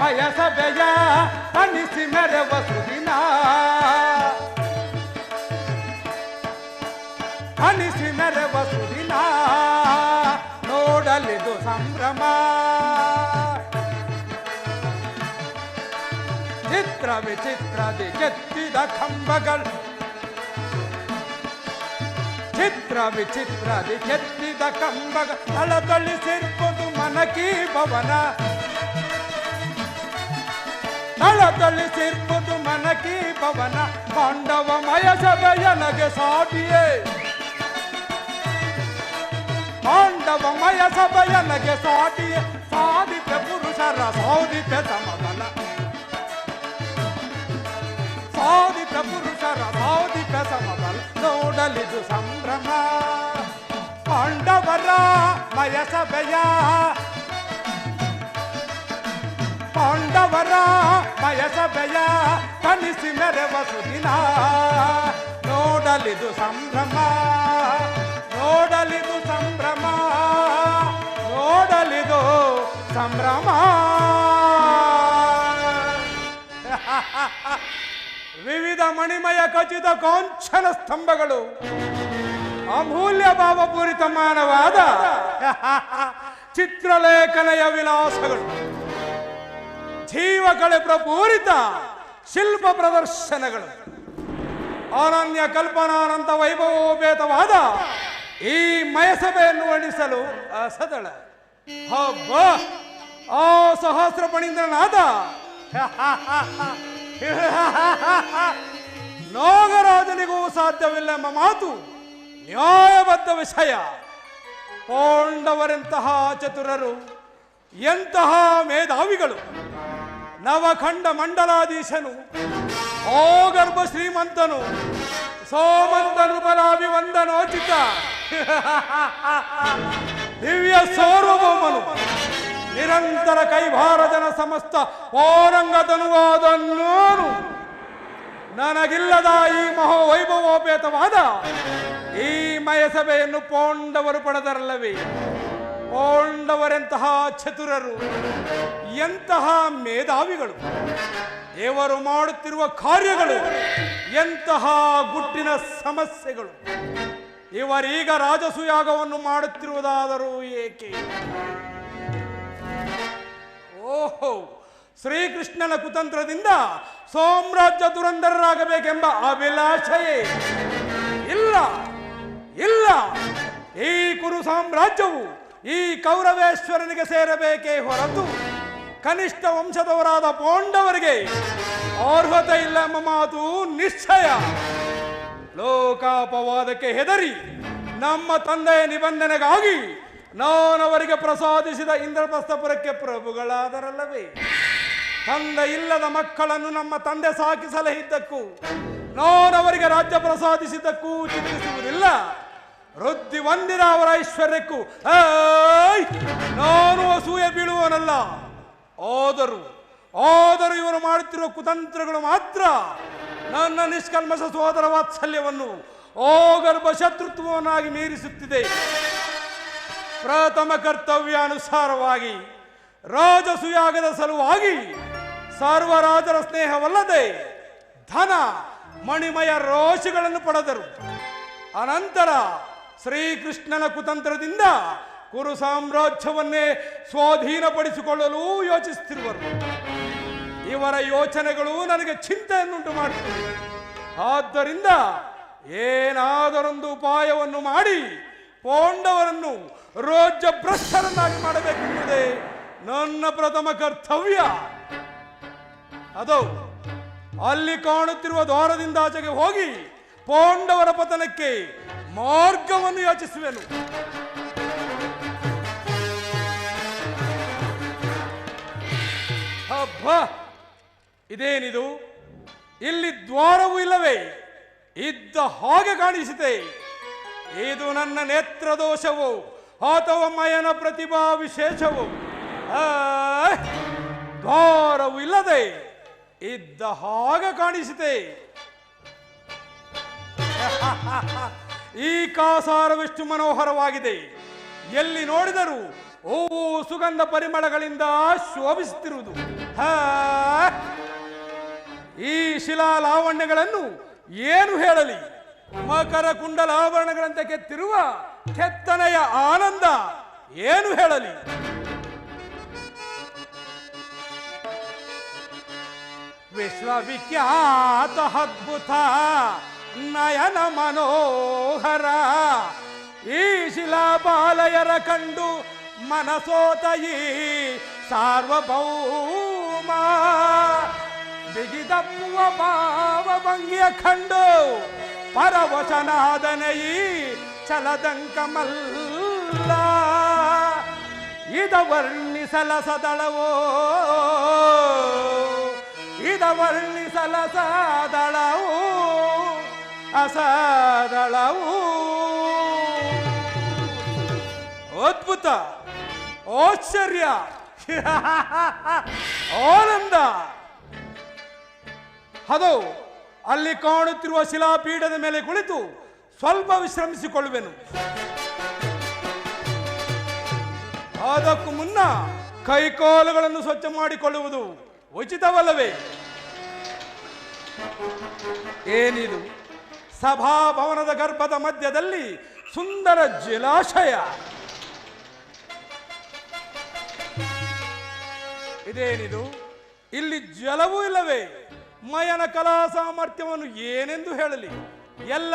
ಮಯಸಭೆಯ ತನಿಸಿ ಮೆರೆವ ಸುದಿನ ತನಿಸಿ ಮೆರೆವ ಸುದಿನ ನೋಡಲಿದು ಸಂಭ್ರಮ ಚಿತ್ರ ವಿಚಿತ್ರದಿ ಕೆತ್ತಿದ ಕಂಬಗಳು ಚಿತ್ರ ವಿಚಿತ್ರದಿ ಕೆತ್ತಿದ ಕಂಬಗಳ ತಳತಳಿಸಿರ್ಬೋದು ಮನಕಿ ಭವನ ತಳತಳಿಸಿರ್ಬೋದು ಮನಕಿ ಭವನ ಪಾಂಡವ ಮಯ ಸಭೆಯನಗೆ ಸಾಟಿಯೇ ಪಾಂಡವ ಮಯ ಸಭೆಯನಗೆ ಸಾಟಿಯೇ ಸಾಧಿಪೆ ಪುರುಷರ ಸೌದಿಪೆ ಸಮಬಲ ಸಾಧಿಪೆ ಪುರುಷರ ಸೌದಿಪೆ ಸಮಬಲ ನೋಡಲಿದು ಸಂಭ್ರಮ ಪಾಂಡವರ ಮಯ ಸಭೆಯ ಪಾಂಡವರ ಮಯ ಸಭೆಯ ಕನಿಸಿ ಮೆರೆವ ಸುದಿನ ನೋಡಲಿದು ಸಂಭ್ರಮ ನೋಡಲಿದು ಸಂಭ್ರಮ ನೋಡಲಿದು ಸಂಭ್ರಮ. ವಿವಿಧ ಮಣಿಮಯ ಖಚಿತ ಕಾಂಚನ ಸ್ತಂಭಗಳು ಅಮೂಲ್ಯ ಭಾವಪೂರಿತಮಾನವಾದ ಚಿತ್ರಲೇಖನೆಯ ವಿಲಾಸಗಳು ಜೀವಕಳೆ ಪ್ರಪೂರಿತ ಶಿಲ್ಪ ಪ್ರದರ್ಶನಗಳು ಅನನ್ಯ ಕಲ್ಪನಾನಂತ ವೈಭವೋಪೇತವಾದ ಈ ಮಯಸಭೆಯನ್ನು ವರ್ಣಿಸಲು ಅಸದಳ. ಹಬ್ಬ ಆ ಸಹಸ್ರ ಪಣೀಂದ್ರನಾದ ನಾಗರಾಜನಿಗೂ ಸಾಧ್ಯವಿಲ್ಲೆಂಬ ಮಾತು ನ್ಯಾಯಬದ್ಧ ವಿಷಯ. ಪಾಂಡವರೆಂತಹ ಚತುರರು, ಎಂತಹ ಮೇಧಾವಿಗಳು. ನವಖಂಡ ಮಂಡಲಾಧೀಶನು, ಓಗರ್ಭ ಶ್ರೀಮಂತನು, ಸೋಮಂತ ನೃಪರಾಭಿವಂದನೋಚಿತ ದಿವ್ಯ ಸಾರ್ವಭೌಮನು, ನಿರಂತರ ಕೈಭಾರಜನ ಸಮಸ್ತ ಪೌರಂಗತನುವಾದ ನಾನು ನನಗಿಲ್ಲದ ಈ ಮಹೋವೈಭವೋಪೇತವಾದ ಈ ಮಯಸಭೆಯನ್ನು ಪಾಂಡವರು ಪಡೆದರಲ್ಲವೇ? ಪಾಂಡವರೆಂತಹ ಚತುರರು, ಎಂತಹ ಮೇಧಾವಿಗಳು. ಇವರು ಮಾಡುತ್ತಿರುವ ಕಾರ್ಯಗಳು ಎಂತಹ ಗುಟ್ಟಿನ ಸಮಸ್ಯೆಗಳು. ಇವರೀಗ ರಾಜಸೂಯಾಗವನ್ನು ಮಾಡುತ್ತಿರುವುದಾದರೂ ಏಕೆ? ಓಹೋ, ಶ್ರೀಕೃಷ್ಣನ ಕುತಂತ್ರದಿಂದ ಸಾಮ್ರಾಜ್ಯ ದುರಂಧರರಾಗಬೇಕೆಂಬ ಅಭಿಲಾಷೆಯೇ ಇಲ್ಲ. ಇಲ್ಲ, ಈ ಕುರು ಸಾಮ್ರಾಜ್ಯವು ಈ ಕೌರವೇಶ್ವರನಿಗೆ ಸೇರಬೇಕೇ ಹೊರತು ಕನಿಷ್ಠ ವಂಶದವರಾದ ಪಾಂಡವರಿಗೆ ಅರ್ಹತೆ ಇಲ್ಲ ಎಂಬ ಮಾತು ನಿಶ್ಚಯ. ಲೋಕಾಪವಾದಕ್ಕೆ ಹೆದರಿ ನಮ್ಮ ತಂದೆಯ ನಿಬಂಧನೆಗಾಗಿ ನಾನವರಿಗೆ ಪ್ರಸಾದಿಸಿದ ಇಂದ್ರಪ್ರಸ್ಥಪುರಕ್ಕೆ ಪ್ರಭುಗಳಾದರಲ್ಲವೇ. ತಂದೆ ಇಲ್ಲದ ಮಕ್ಕಳನ್ನು ನಮ್ಮ ತಂದೆ ಸಾಕಿ ಸಲಹಿದ್ದಕ್ಕೂ ನಾನವರಿಗೆ ರಾಜ್ಯ ಪ್ರಸಾದಿಸಿದ್ದಕ್ಕೂ ಚಿಂತಿಸುವುದಿಲ್ಲ. ವೃದ್ಧಿ ಹೊಂದಿದ ಅವರ ಐಶ್ವರ್ಯಕ್ಕೂ ನಾನು ಅಸೂಯೆ ಬೀಳುವನಲ್ಲ. ಆದರೂ ಇವರು ಮಾಡುತ್ತಿರುವ ಕುತಂತ್ರಗಳು ಮಾತ್ರ ನನ್ನ ನಿಷ್ಕಲ್ಮಶ ಸೋದರ ವಾತ್ಸಲ್ಯವನ್ನು ಆಗರ್ಭ ಶತ್ರುತ್ವವನ್ನಾಗಿ ಮೀರಿಸುತ್ತಿದೆ. ಪ್ರಥಮ ಕರ್ತವ್ಯಾನುಸಾರವಾಗಿ ರಾಜಸುಯಾಗದ ಸಲುವಾಗಿ ಸರ್ವರಾಜರ ಸ್ನೇಹವಲ್ಲದೆ ಧನ ಮಣಿಮಯ ರೋಷಗಳನ್ನು ಪಡೆದರು. ಅನಂತರ ಶ್ರೀಕೃಷ್ಣನ ಕುತಂತ್ರದಿಂದ ಕುರು ಸಾಮ್ರಾಜ್ಯವನ್ನೇ ಸ್ವಾಧೀನಪಡಿಸಿಕೊಳ್ಳಲು ಯೋಚಿಸುತ್ತಿರುವರು. ಇವರ ಯೋಚನೆಗಳು ನನಗೆ ಚಿಂತೆಯನ್ನುಂಟು ಮಾಡುತ್ತವೆ. ಆದ್ದರಿಂದ ಏನಾದರೊಂದು ಉಪಾಯವನ್ನು ಮಾಡಿ ಪಾಂಡವರನ್ನು ರಾಜ್ಯ ಭ್ರಷ್ಟರನ್ನಾಗಿ ಮಾಡಬೇಕೆಂಬುದೇ ನನ್ನ ಪ್ರಥಮ ಕರ್ತವ್ಯ. ಅದು ಅಲ್ಲಿ ಕಾಣುತ್ತಿರುವ ದ್ವಾರದಿಂದ ಆಚೆಗೆ ಹೋಗಿ ಪಾಂಡವರ ಪತನಕ್ಕೆ ಮಾರ್ಗವನ್ನು ಯೋಚಿಸುವೆನು. ಅಬ್ಬಾ, ಇದೇನಿದು? ಇಲ್ಲಿ ದ್ವಾರವೂ ಇಲ್ಲವೇ? ಇದ್ದ ಹಾಗೆ ಕಾಣಿಸಿತೆ. ಇದು ನನ್ನ ನೇತ್ರ ದೋಷವು ಅಥವಾ ಮಯನ ಪ್ರತಿಭಾ ವಿಶೇಷವು? ದ್ವಾರವೂ ಇಲ್ಲದೆ ಇದ್ದ ಹಾಗೆ ಕಾಣಿಸಿತೆ. ಈ ಕಾಸಾರವೆಷ್ಟು ಮನೋಹರವಾಗಿದೆ. ಎಲ್ಲಿ ನೋಡಿದರೂ ಸುಗಂಧ ಪರಿಮಳಗಳಿಂದ ಶೋಭಿಸುತ್ತಿರುವುದು. ಈ ಶಿಲಾ ಲಾವಣ್ಯಗಳನ್ನು ಏನು ಹೇಳಲಿ? ಮಕರ ಕುಂಡಲಾಭರಣಗಳಂತೆ ಕೆತ್ತಿರುವ ಕೆತ್ತನೆಯ ಆನಂದ ಏನು ಹೇಳಲಿ? ವಿಶ್ವವಿಖ್ಯಾತ ಅದ್ಭುತ ನಯನ ಮನೋಹರ ಈ ಶಿಲಾಬಾಲಯರ ಕಂಡು ಮನಸೋತಯಿ ಸಾರ್ವಭೌಮ ಬಿಗಿದಪ್ಪುವ ಭಾವಭಂಗಿಯ ಕಂಡು ಪರವಶನಾದನಯಿ ಚಲದಂಕಮಲ್ಲ ಇದ ವರ್ಣಿಸಲ ಸದಳವೋ ಇದ ವರ್ಣಿಸಲ ಸದಳವು ಅಸದಳವು ಅದ್ಭುತ ಆಶ್ಚರ್ಯ ಆನಂದ. ಅದು ಅಲ್ಲಿ ಕಾಣುತ್ತಿರುವ ಶಿಲಾಪೀಠದ ಮೇಲೆ ಕುಳಿತು ಸ್ವಲ್ಪ ವಿಶ್ರಮಿಸಿಕೊಳ್ಳುವೆನು. ಅದಕ್ಕೂ ಮುನ್ನ ಕೈಕಾಲುಗಳನ್ನು ಸ್ವಚ್ಛ ಮಾಡಿಕೊಳ್ಳುವುದು ಉಚಿತವಲ್ಲವೇ? ಏನಿದು? ಸಭಾಭವನದ ಗರ್ಭದ ಮಧ್ಯದಲ್ಲಿ ಸುಂದರ ಜಲಾಶಯ. ಇದೇನಿದು? ಇಲ್ಲಿ ಜಲವೂ ಇಲ್ಲವೇ? ಮಯನ ಕಲಾ ಸಾಮರ್ಥ್ಯವನ್ನು ಏನೆಂದು ಹೇಳಲಿ? ಎಲ್ಲ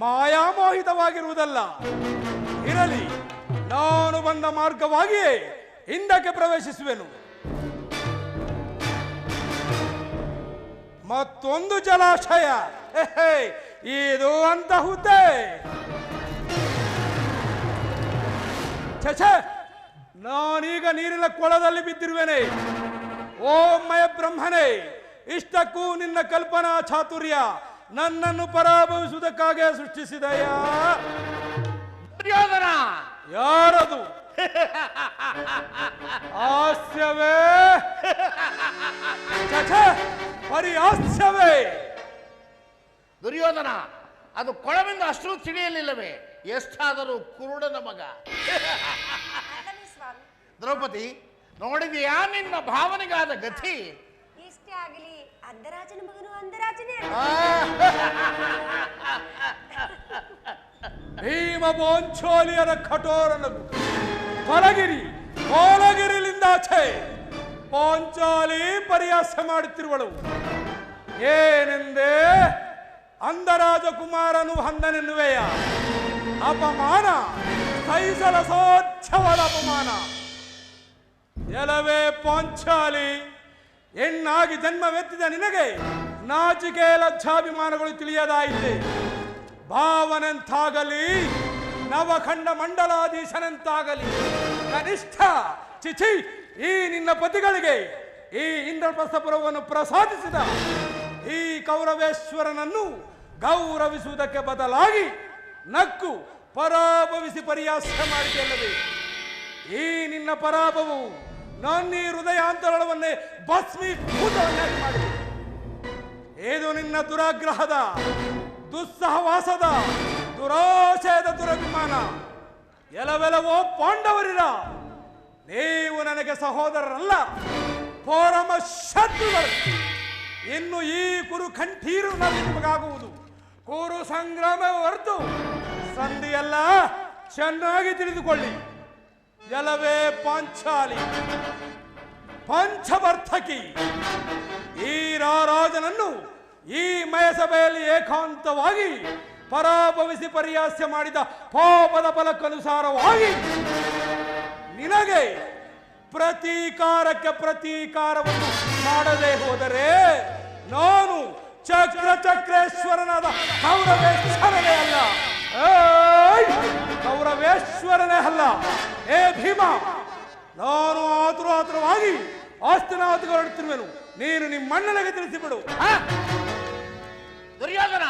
ಮಾಯಾಮೋಹಿತವಾಗಿರುವುದಲ್ಲ. ಇರಲಿ, ನಾನು ಬಂದ ಮಾರ್ಗವಾಗಿಯೇ ಹಿಂದಕ್ಕೆ ಪ್ರವೇಶಿಸುವೆನು. ಮತ್ತೊಂದು ಜಲಾಶಯ. ಇದು ಅಂತಹುದೇ. ಛೆ, ನಾನೀಗ ನೀರಿನ ಕೊಳದಲ್ಲಿ ಬಿದ್ದಿರುವೆನೆ. ಓ ಮಯ ಬ್ರಹ್ಮನೇ, ಇಷ್ಟಕ್ಕೂ ನಿನ್ನ ಕಲ್ಪನಾ ಚಾತುರ್ಯ ನನ್ನನ್ನು ಪರಾಭವಿಸುವುದಕ್ಕಾಗಿ ಸೃಷ್ಟಿಸಿದಯಾ? ದುರ್ಯೋಧನ! ಯಾರದು? ಹಾಸ್ಯವೇ? ಬರೀ ಹಾಸ್ಯವೇ? ದುರ್ಯೋಧನ, ಅದು ಕೊಳವಿಂದ ಅಷ್ಟು ತಿಳಿಯಲಿಲ್ಲವೇ? ಎಷ್ಟಾದರೂ ಕುರುಡನ ಮಗ. ದ್ರೌಪದಿ, ನೋಡಿದೆಯಾ ನಿನ್ನ ಭಾವನೆಗಾದ ಗತಿ? ಇಷ್ಟೇ ಆಗಲಿ, ಅಂದರಾಜನ ಮಗನು ಅಂದರಾಜನೇ. ಭೀಮ ಪಾಂಚಾಲಿಯರ ಕಠೋರ ನಗು. ಹೊಲಗಿರಿ ಕೋಲಗಿರಿಲಿಂದಾಚೆ ಪಾಂಚಾಲಿ ಪರಿಹಾಸ ಮಾಡುತ್ತಿರುವಳು. ಏನೆಂದೇ? ಅಂದರಾಜಕುಮಾರನು ಹಂದನೆನ್ನುವೆಯ? ಅಪಮಾನ ಸಹಿಸಲ ಸಾಧ್ಯ ತುಚ್ಛವಾದ ಅಪಮಾನ. ಎಲವೇ ಪಾಂಚಾಲಿ, ಹೆಣ್ಣಾಗಿ ಜನ್ಮವೆತ್ತಿದ ನಿನಗೆ ನಾಚಿಕೆ ಲಜ್ಜಾಭಿಮಾನಗಳು ತಿಳಿಯದಾಯಿತೆ. ಭಾವನೆಂತಾಗಲಿ ನವಖಂಡ ಮಂಡಲಾಧೀಶನೆಂತಾಗಲಿ ಕನಿಷ್ಠ ಚಿಚಿ ಈ ನಿನ್ನ ಪತಿಗಳಿಗೆ ಈ ಇಂದ್ರಪ್ರಸ್ಥಪುರವನ್ನು ಪ್ರಸಾದಿಸಿದ ಈ ಕೌರವೇಶ್ವರನನ್ನು ಗೌರವಿಸುವುದಕ್ಕೆ ಬದಲಾಗಿ ನಕ್ಕು ಪರಾಭವಿಸಿ ಪರಿಹಾಸ್ಯ ಮಾಡಿದೆಯಲ್ಲವೇ? ಈ ನಿನ್ನ ಪರಾಭವು ನನ್ನ ಈ ಹೃದಯಾಂತರವನ್ನೇ ಭಸ್ಮೀಭೂತವನ್ನಾಗಿ ಮಾಡಿದೆ. ಇದು ನಿನ್ನ ದುರಾಗ್ರಹದ, ದುಸ್ಸಹವಾಸದ, ದುರಾಶಯದ ದುರಭಿಮಾನ. ಎಲವೆಲವೋ ಪಾಂಡವರಿರ, ನೀವು ನನಗೆ ಸಹೋದರರಲ್ಲ, ಪರಮ ಶತ್ರುಗಳು. ಇನ್ನು ಈ ಕುರು ಕಂಠೀರುನಲ್ಲಿ ನಿಮಗಾಗುವುದು ಕುರು ಸಂಗ್ರಾಮ ಹೊರತು ಸಂಧಿಯಲ್ಲ, ಚೆನ್ನಾಗಿ ತಿಳಿದುಕೊಳ್ಳಿ. ಎಲವೇ ಪಾಂಚಾಲಿ, ಪಂಚವರ್ಥಕಿ, ಈ ರಾರಾಜನನ್ನು ಈ ಮಯಸಭೆಯಲ್ಲಿ ಏಕಾಂತವಾಗಿ ಪರಾಭವಿಸಿ ಪರಿಹಾಸ್ಯ ಮಾಡಿದ ಪಾಪದ ಫಲಕ್ಕನುಸಾರವಾಗಿ ನಿನಗೆ ಪ್ರತೀಕಾರಕ್ಕೆ ಪ್ರತೀಕಾರವನ್ನು ಮಾಡದೆ ಹೋದರೆ ನಾನು ಚಕ್ರೇಶ್ವರನಾದ ಕೌರವೇಶ್ವರನೇ ಅಲ್ಲ. ಕೌರವೇಶ್ವರನೇ ಅಲ್ಲ. ಏ ಭೀಮ, ನಾನು ಆತುರವಾಗಿ ಆಸ್ತಿನಾಥಗೆ ಹೊರಡುತ್ತಿರುವೆನು. ನೀನು ನಿಮ್ಮಣ್ಣನಿಗೆ ತಿಳಿಸಿಬಿಡು. ದುರ್ಯೋಧನ,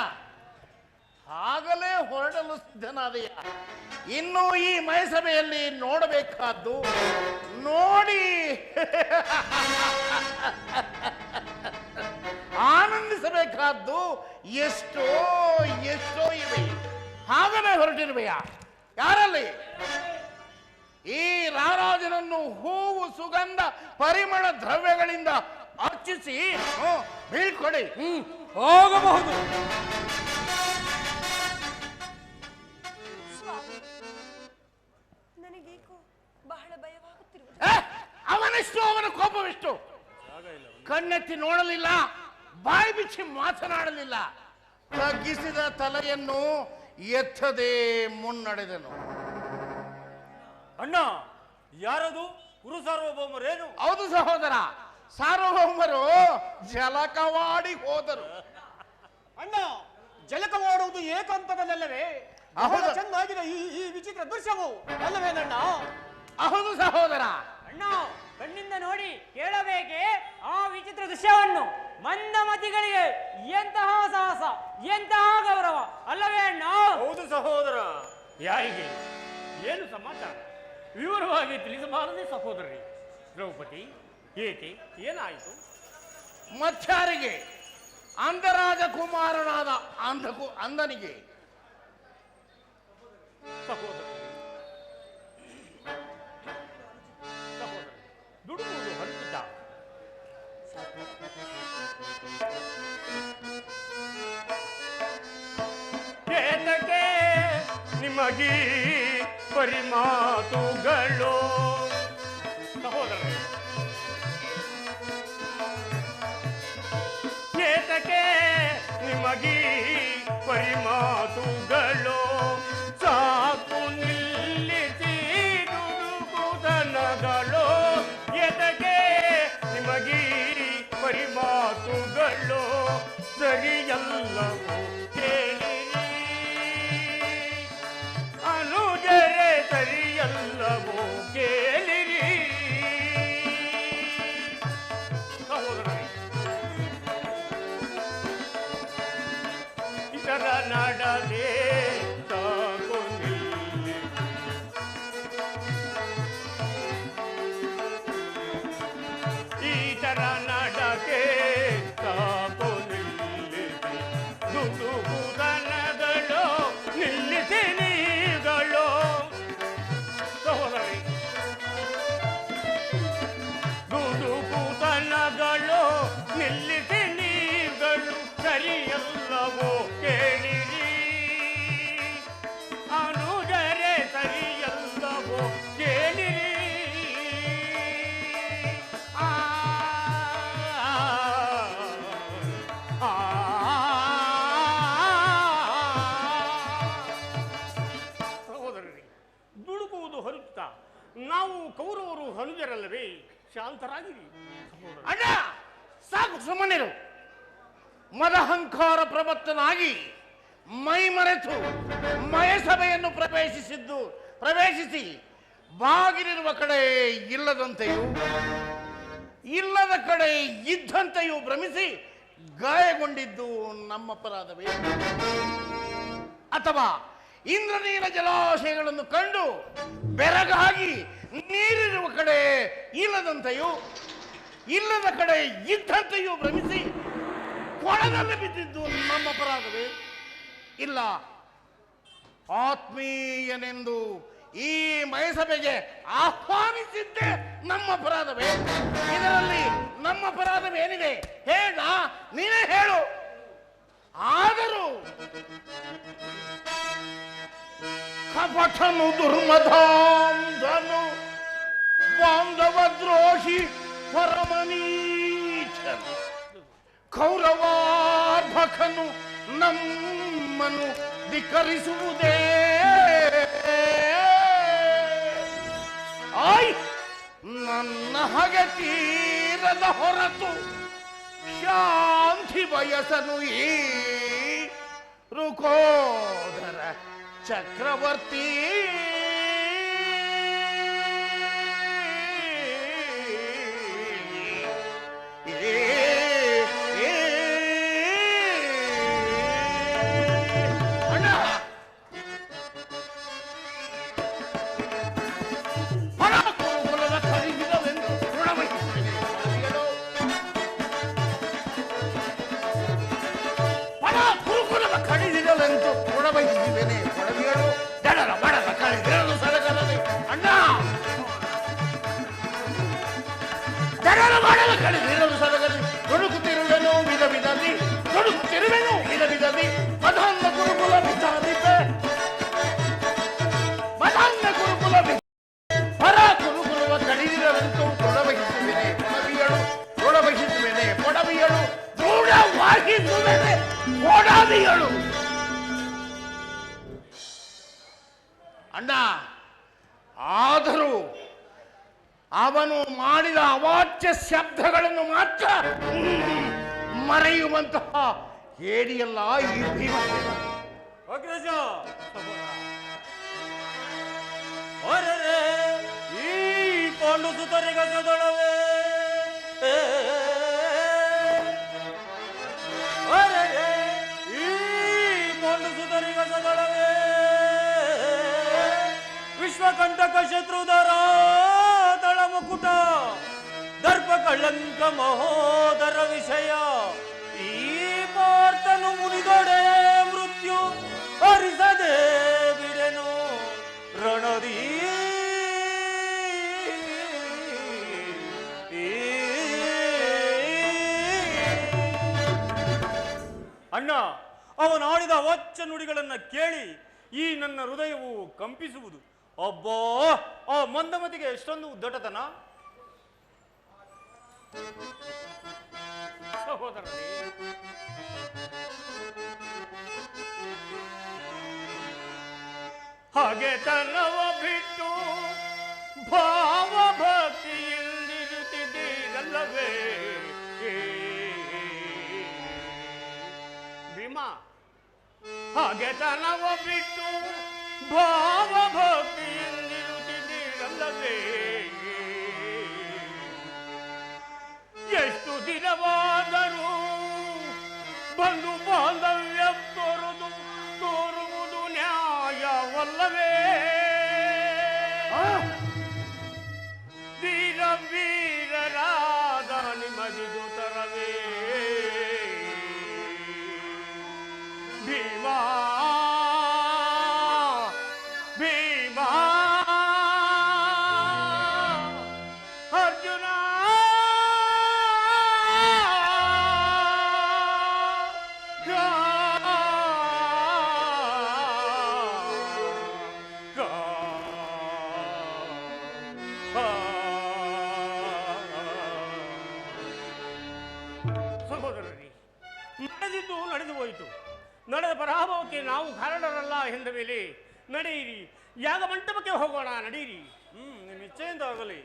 ಆಗಲೇ ಹೊರಡಲು ಸಿದ್ಧನಾದೆಯ. ಇನ್ನು ಈ ಮಯಸಭೆಯಲ್ಲಿ ನೋಡಬೇಕಾದ್ದು ನೋಡಿ ಆನಂದಿಸಬೇಕಾದ್ದು ಎಷ್ಟೋ ಎಷ್ಟೋ ಇವೆ. ಆಗಲೇ ಹೊರಟಿರುವೆಯ? ಯಾರಲ್ಲಿ? ಈ ರಾರಾಜನನ್ನು ಹೂವು ಸುಗಂಧ ಪರಿಮಳ ದ್ರವ್ಯಗಳಿಂದ ಅರ್ಚಿಸಿ ಬೀಳ್ಕೊಡಿ. ಹೋಗಬಹುದು. ನನಗೇಕೋ ಬಹಳ ಭಯವಾಗುತ್ತಿರುವ. ಅವನೆಷ್ಟು, ಅವನ ಕೋಪವೆಷ್ಟು? ಕಣ್ಣೆತ್ತಿ ನೋಡಲಿಲ್ಲ, ಬಾಯಿ ಬಿಚ್ಚಿ ಮಾತನಾಡಲಿಲ್ಲ. ತಗ್ಗಿಸಿದ ತಲೆಯನ್ನು ಎತ್ತದೇ ಮುನ್ನಡೆದನು. ಅಣ್ಣ, ಯಾರದು? ಕುರು ಸಾರ್ವಭೌಮರೇನು? ಹೌದು ಸಹೋದರ, ಸಾರ್ವಭೌಮರು ಜಲಕವಾಡಿ ಹೋದರು. ಅಣ್ಣ, ಜಲಕವಾಡುವುದು ಏಕಾಂತದಲ್ಲವೇ? ಹೌದು. ಚೆನ್ನಾಗಿದೆ ಈ ವಿಚಿತ್ರ ದೃಶ್ಯವು ಅಲ್ಲವೇನಣ್ಣ? ಹೌದು ಸಹೋದರ. ಅಣ್ಣ, ಕಣ್ಣಿಂದ ನೋಡಿ ಕೇಳಬೇಕೆ ಆ ವಿಚಿತ್ರ ದೃಶ್ಯವನ್ನು? ಮಂದಮತಿಗಳಿಗೆ ಎಂತಹ ಸಾಹಸ, ಎಂತಹ ಗೌರವ ಅಲ್ಲವೇ ಅಣ್ಣ? ಹೌದು ಸಹೋದರ. ಯಾರಿಗೆ ಏನು ಸಮಾಚಾರ ವಿವರವಾಗಿ ತಿಳಿಸಬಾರದೆ ಸಹೋದರಿ? ದ್ರೌಪದಿ ಏಕೆ, ಏನಾಯಿತು? ಮತ್ಯಾರಿಗೆ? ಅಂಧರಾಜ ಕುಮಾರನಾದ ಅಂಧನಿಗೆ. ಸಹೋದರ ದುಡುವುದು ಹೊರಟಿದ್ದ. ಏತಕ್ಕೆ ನಿಮಗೀ ಪರಿಮಾತುಗಳು? ಸಹೋದರರೇ, ಏತಕ್ಕೆ ನಿಮಗೀ ಪರಿಮಾತುಗಳು? ಸಾಕು ನಿಲ್ಲಿಸಿ ದುಡುಕುತನಗಳು. ಏತಕ್ಕೆ ನಿಮಗೀ ಪರಿಮಾತುಗಳು? ಸರಿಯಲ್ಲವೋ ಕೇಳಿರಿ ಅನುಜರೆ, ಸರಿಯಲ್ಲವೋ ಕೇಳಿರಿ. ಸಹೋದರರೇ, ಇತರ ನಡ ನಾವು ಕೌರವರು ಹನುಜರಲ್ಲವೇ? ಶಾಂತರಾಗಿರಿ. ಅಣ್ಣ ಸಾಕು, ಸುಮ್ಮನಿರು. ಮದಹಂಕಾರ ಪ್ರವರ್ತನಾಗಿ ಮೈ ಮರೆತು ಮಯಸಭೆಯನ್ನು ಪ್ರವೇಶಿಸಿ ಬಾಗಿಲಿರುವ ಕಡೆ ಇಲ್ಲದಂತೆಯೂ ಇಲ್ಲದ ಕಡೆ ಇದ್ದಂತೆಯೂ ಭ್ರಮಿಸಿ ಗಾಯಗೊಂಡಿದ್ದು ನಮ್ಮ ಅಪರಾಧವೇ? ಅಥವಾ ಇಂದ್ರನೀಲ ಜಲಾಶಯಗಳನ್ನು ಕಂಡು ಬೆರಗಾಗಿ ನೀರಿರುವ ಕಡೆ ಇಲ್ಲದಂತೆಯೂ ಇಲ್ಲದ ಕಡೆ ಇದ್ದಂತೆಯೂ ಭ್ರಮಿಸಿ ಕೊಳದಲ್ಲಿ ಬಿದ್ದಿದ್ದು ನಮ್ಮ ಅಪರಾಧವೇ? ಇಲ್ಲ, ಆತ್ಮೀಯನೆಂದು ಈ ಮಯಸಭೆಗೆ ಆಹ್ವಾನಿಸಿದ್ದೆ ನಮ್ಮ ಅಪರಾಧವೇ? ಇದರಲ್ಲಿ ನಮ್ಮ ಅಪರಾಧವೇನಿದೆ ಹೇಳ, ನೀನೇ ಹೇಳು. ಆದರೂ ಕಪಟನು ದುರ್ಮಧಾಂಧನು ಬಾಂಧವ ದ್ರೋಹಿ ಪರಮನೀಚನು ಕೌರವಾರ್ಭಕನು ನಮ್ಮನ್ನು ಧಿಕ್ಕರಿಸುವುದೇ? ಆಯ್ ನನ್ನ ಹಗೆ ತೀರದ ಹೊರತು ಶಾಂತಿ ಬಯಸನು ಈ ರುಕೋದರ ಚಕ್ರವರ್ತಿ. ಅಣ್ಣ, ಆದರೂ ಅವನು ಮಾಡಿದ ಅವಾಚ್ಯ ಶಬ್ದಗಳನ್ನು ಮಾತ್ರ ಮರೆಯುವಂತಹ ಹೇಡಿಯಲ್ಲ ಈ ಭೀಮಸೇನ. ಅಗ್ರಜ, ಈ ಪಾಂಡು ಸುತರಿಗಸದೊಳವೇ ವಿಶ್ವಕಂಟಕ ಶತ್ರುಧರ ದಳ ಮುಕುಟ ದರ್ಪ ಕಳಂಕ ಮಹೋದರ ವಿಷಯ ಈ ಪಾರ್ಥನು ಮುನಿದೊಡೆ ಮೃತ್ಯು ಹರಿಸದೆ ಬಿಡೆನು ರಣದಿ. ಅಣ್ಣ, ಅವನಾಡಿದ ಅವಾಚ್ಯ ನುಡಿಗಳನ್ನ ಕೇಳಿ ಈ ನನ್ನ ಹೃದಯವು ಕಂಪಿಸುವುದು. ಅಬ್ಬೋ, ಆ ಮಂದಮತಿಗೆ ಎಷ್ಟೊಂದು ಉದ್ದಟತನ! ಸಹೋದರನೇ, ಹಾಗೆ ತನ್ನವ ಬಿಟ್ಟು ಭಾವ ಭಕ್ತಿಯಲ್ಲಿರುತ್ತಿದ್ದೀರಲ್ಲವೇ ಭೀಮ? ಹಾಗೆ ತನ್ನವ ಬಿಟ್ಟು ಭಾವ ಭಕ್ತಿಯಲ್ಲಿರುತ್ತಿದ್ದೀರಲ್ಲವೇ? ಎಷ್ಟು ದಿನವಾದರೂ ಬಂಧು ಬಾಂಧವ್ಯ ತೋರುವುದು ನ್ಯಾಯವಲ್ಲವೇ? ವೀರ ವೀರರಾದ ನಿಮಗಿದು ತರವೇ ಭೀಮಾ? ಸಹೋದರರೇ, ನಡೆದಿದ್ದು ನಡೆದು ಹೋಯಿತು. ನಡೆದ ಪರಾಭವಕ್ಕೆ ನಾವು ಕಾರಣರಲ್ಲ ಎಂದ ಮೇಲೆ ನಡೆಯಿರಿ. ಯಾಗ ಮಂಟಪಕ್ಕೆ ಹೋಗೋಣ ನಡೀರಿ. ನಿಮ್ಮ ಇಚ್ಛೆಯಿಂದ ಆಗಲಿ.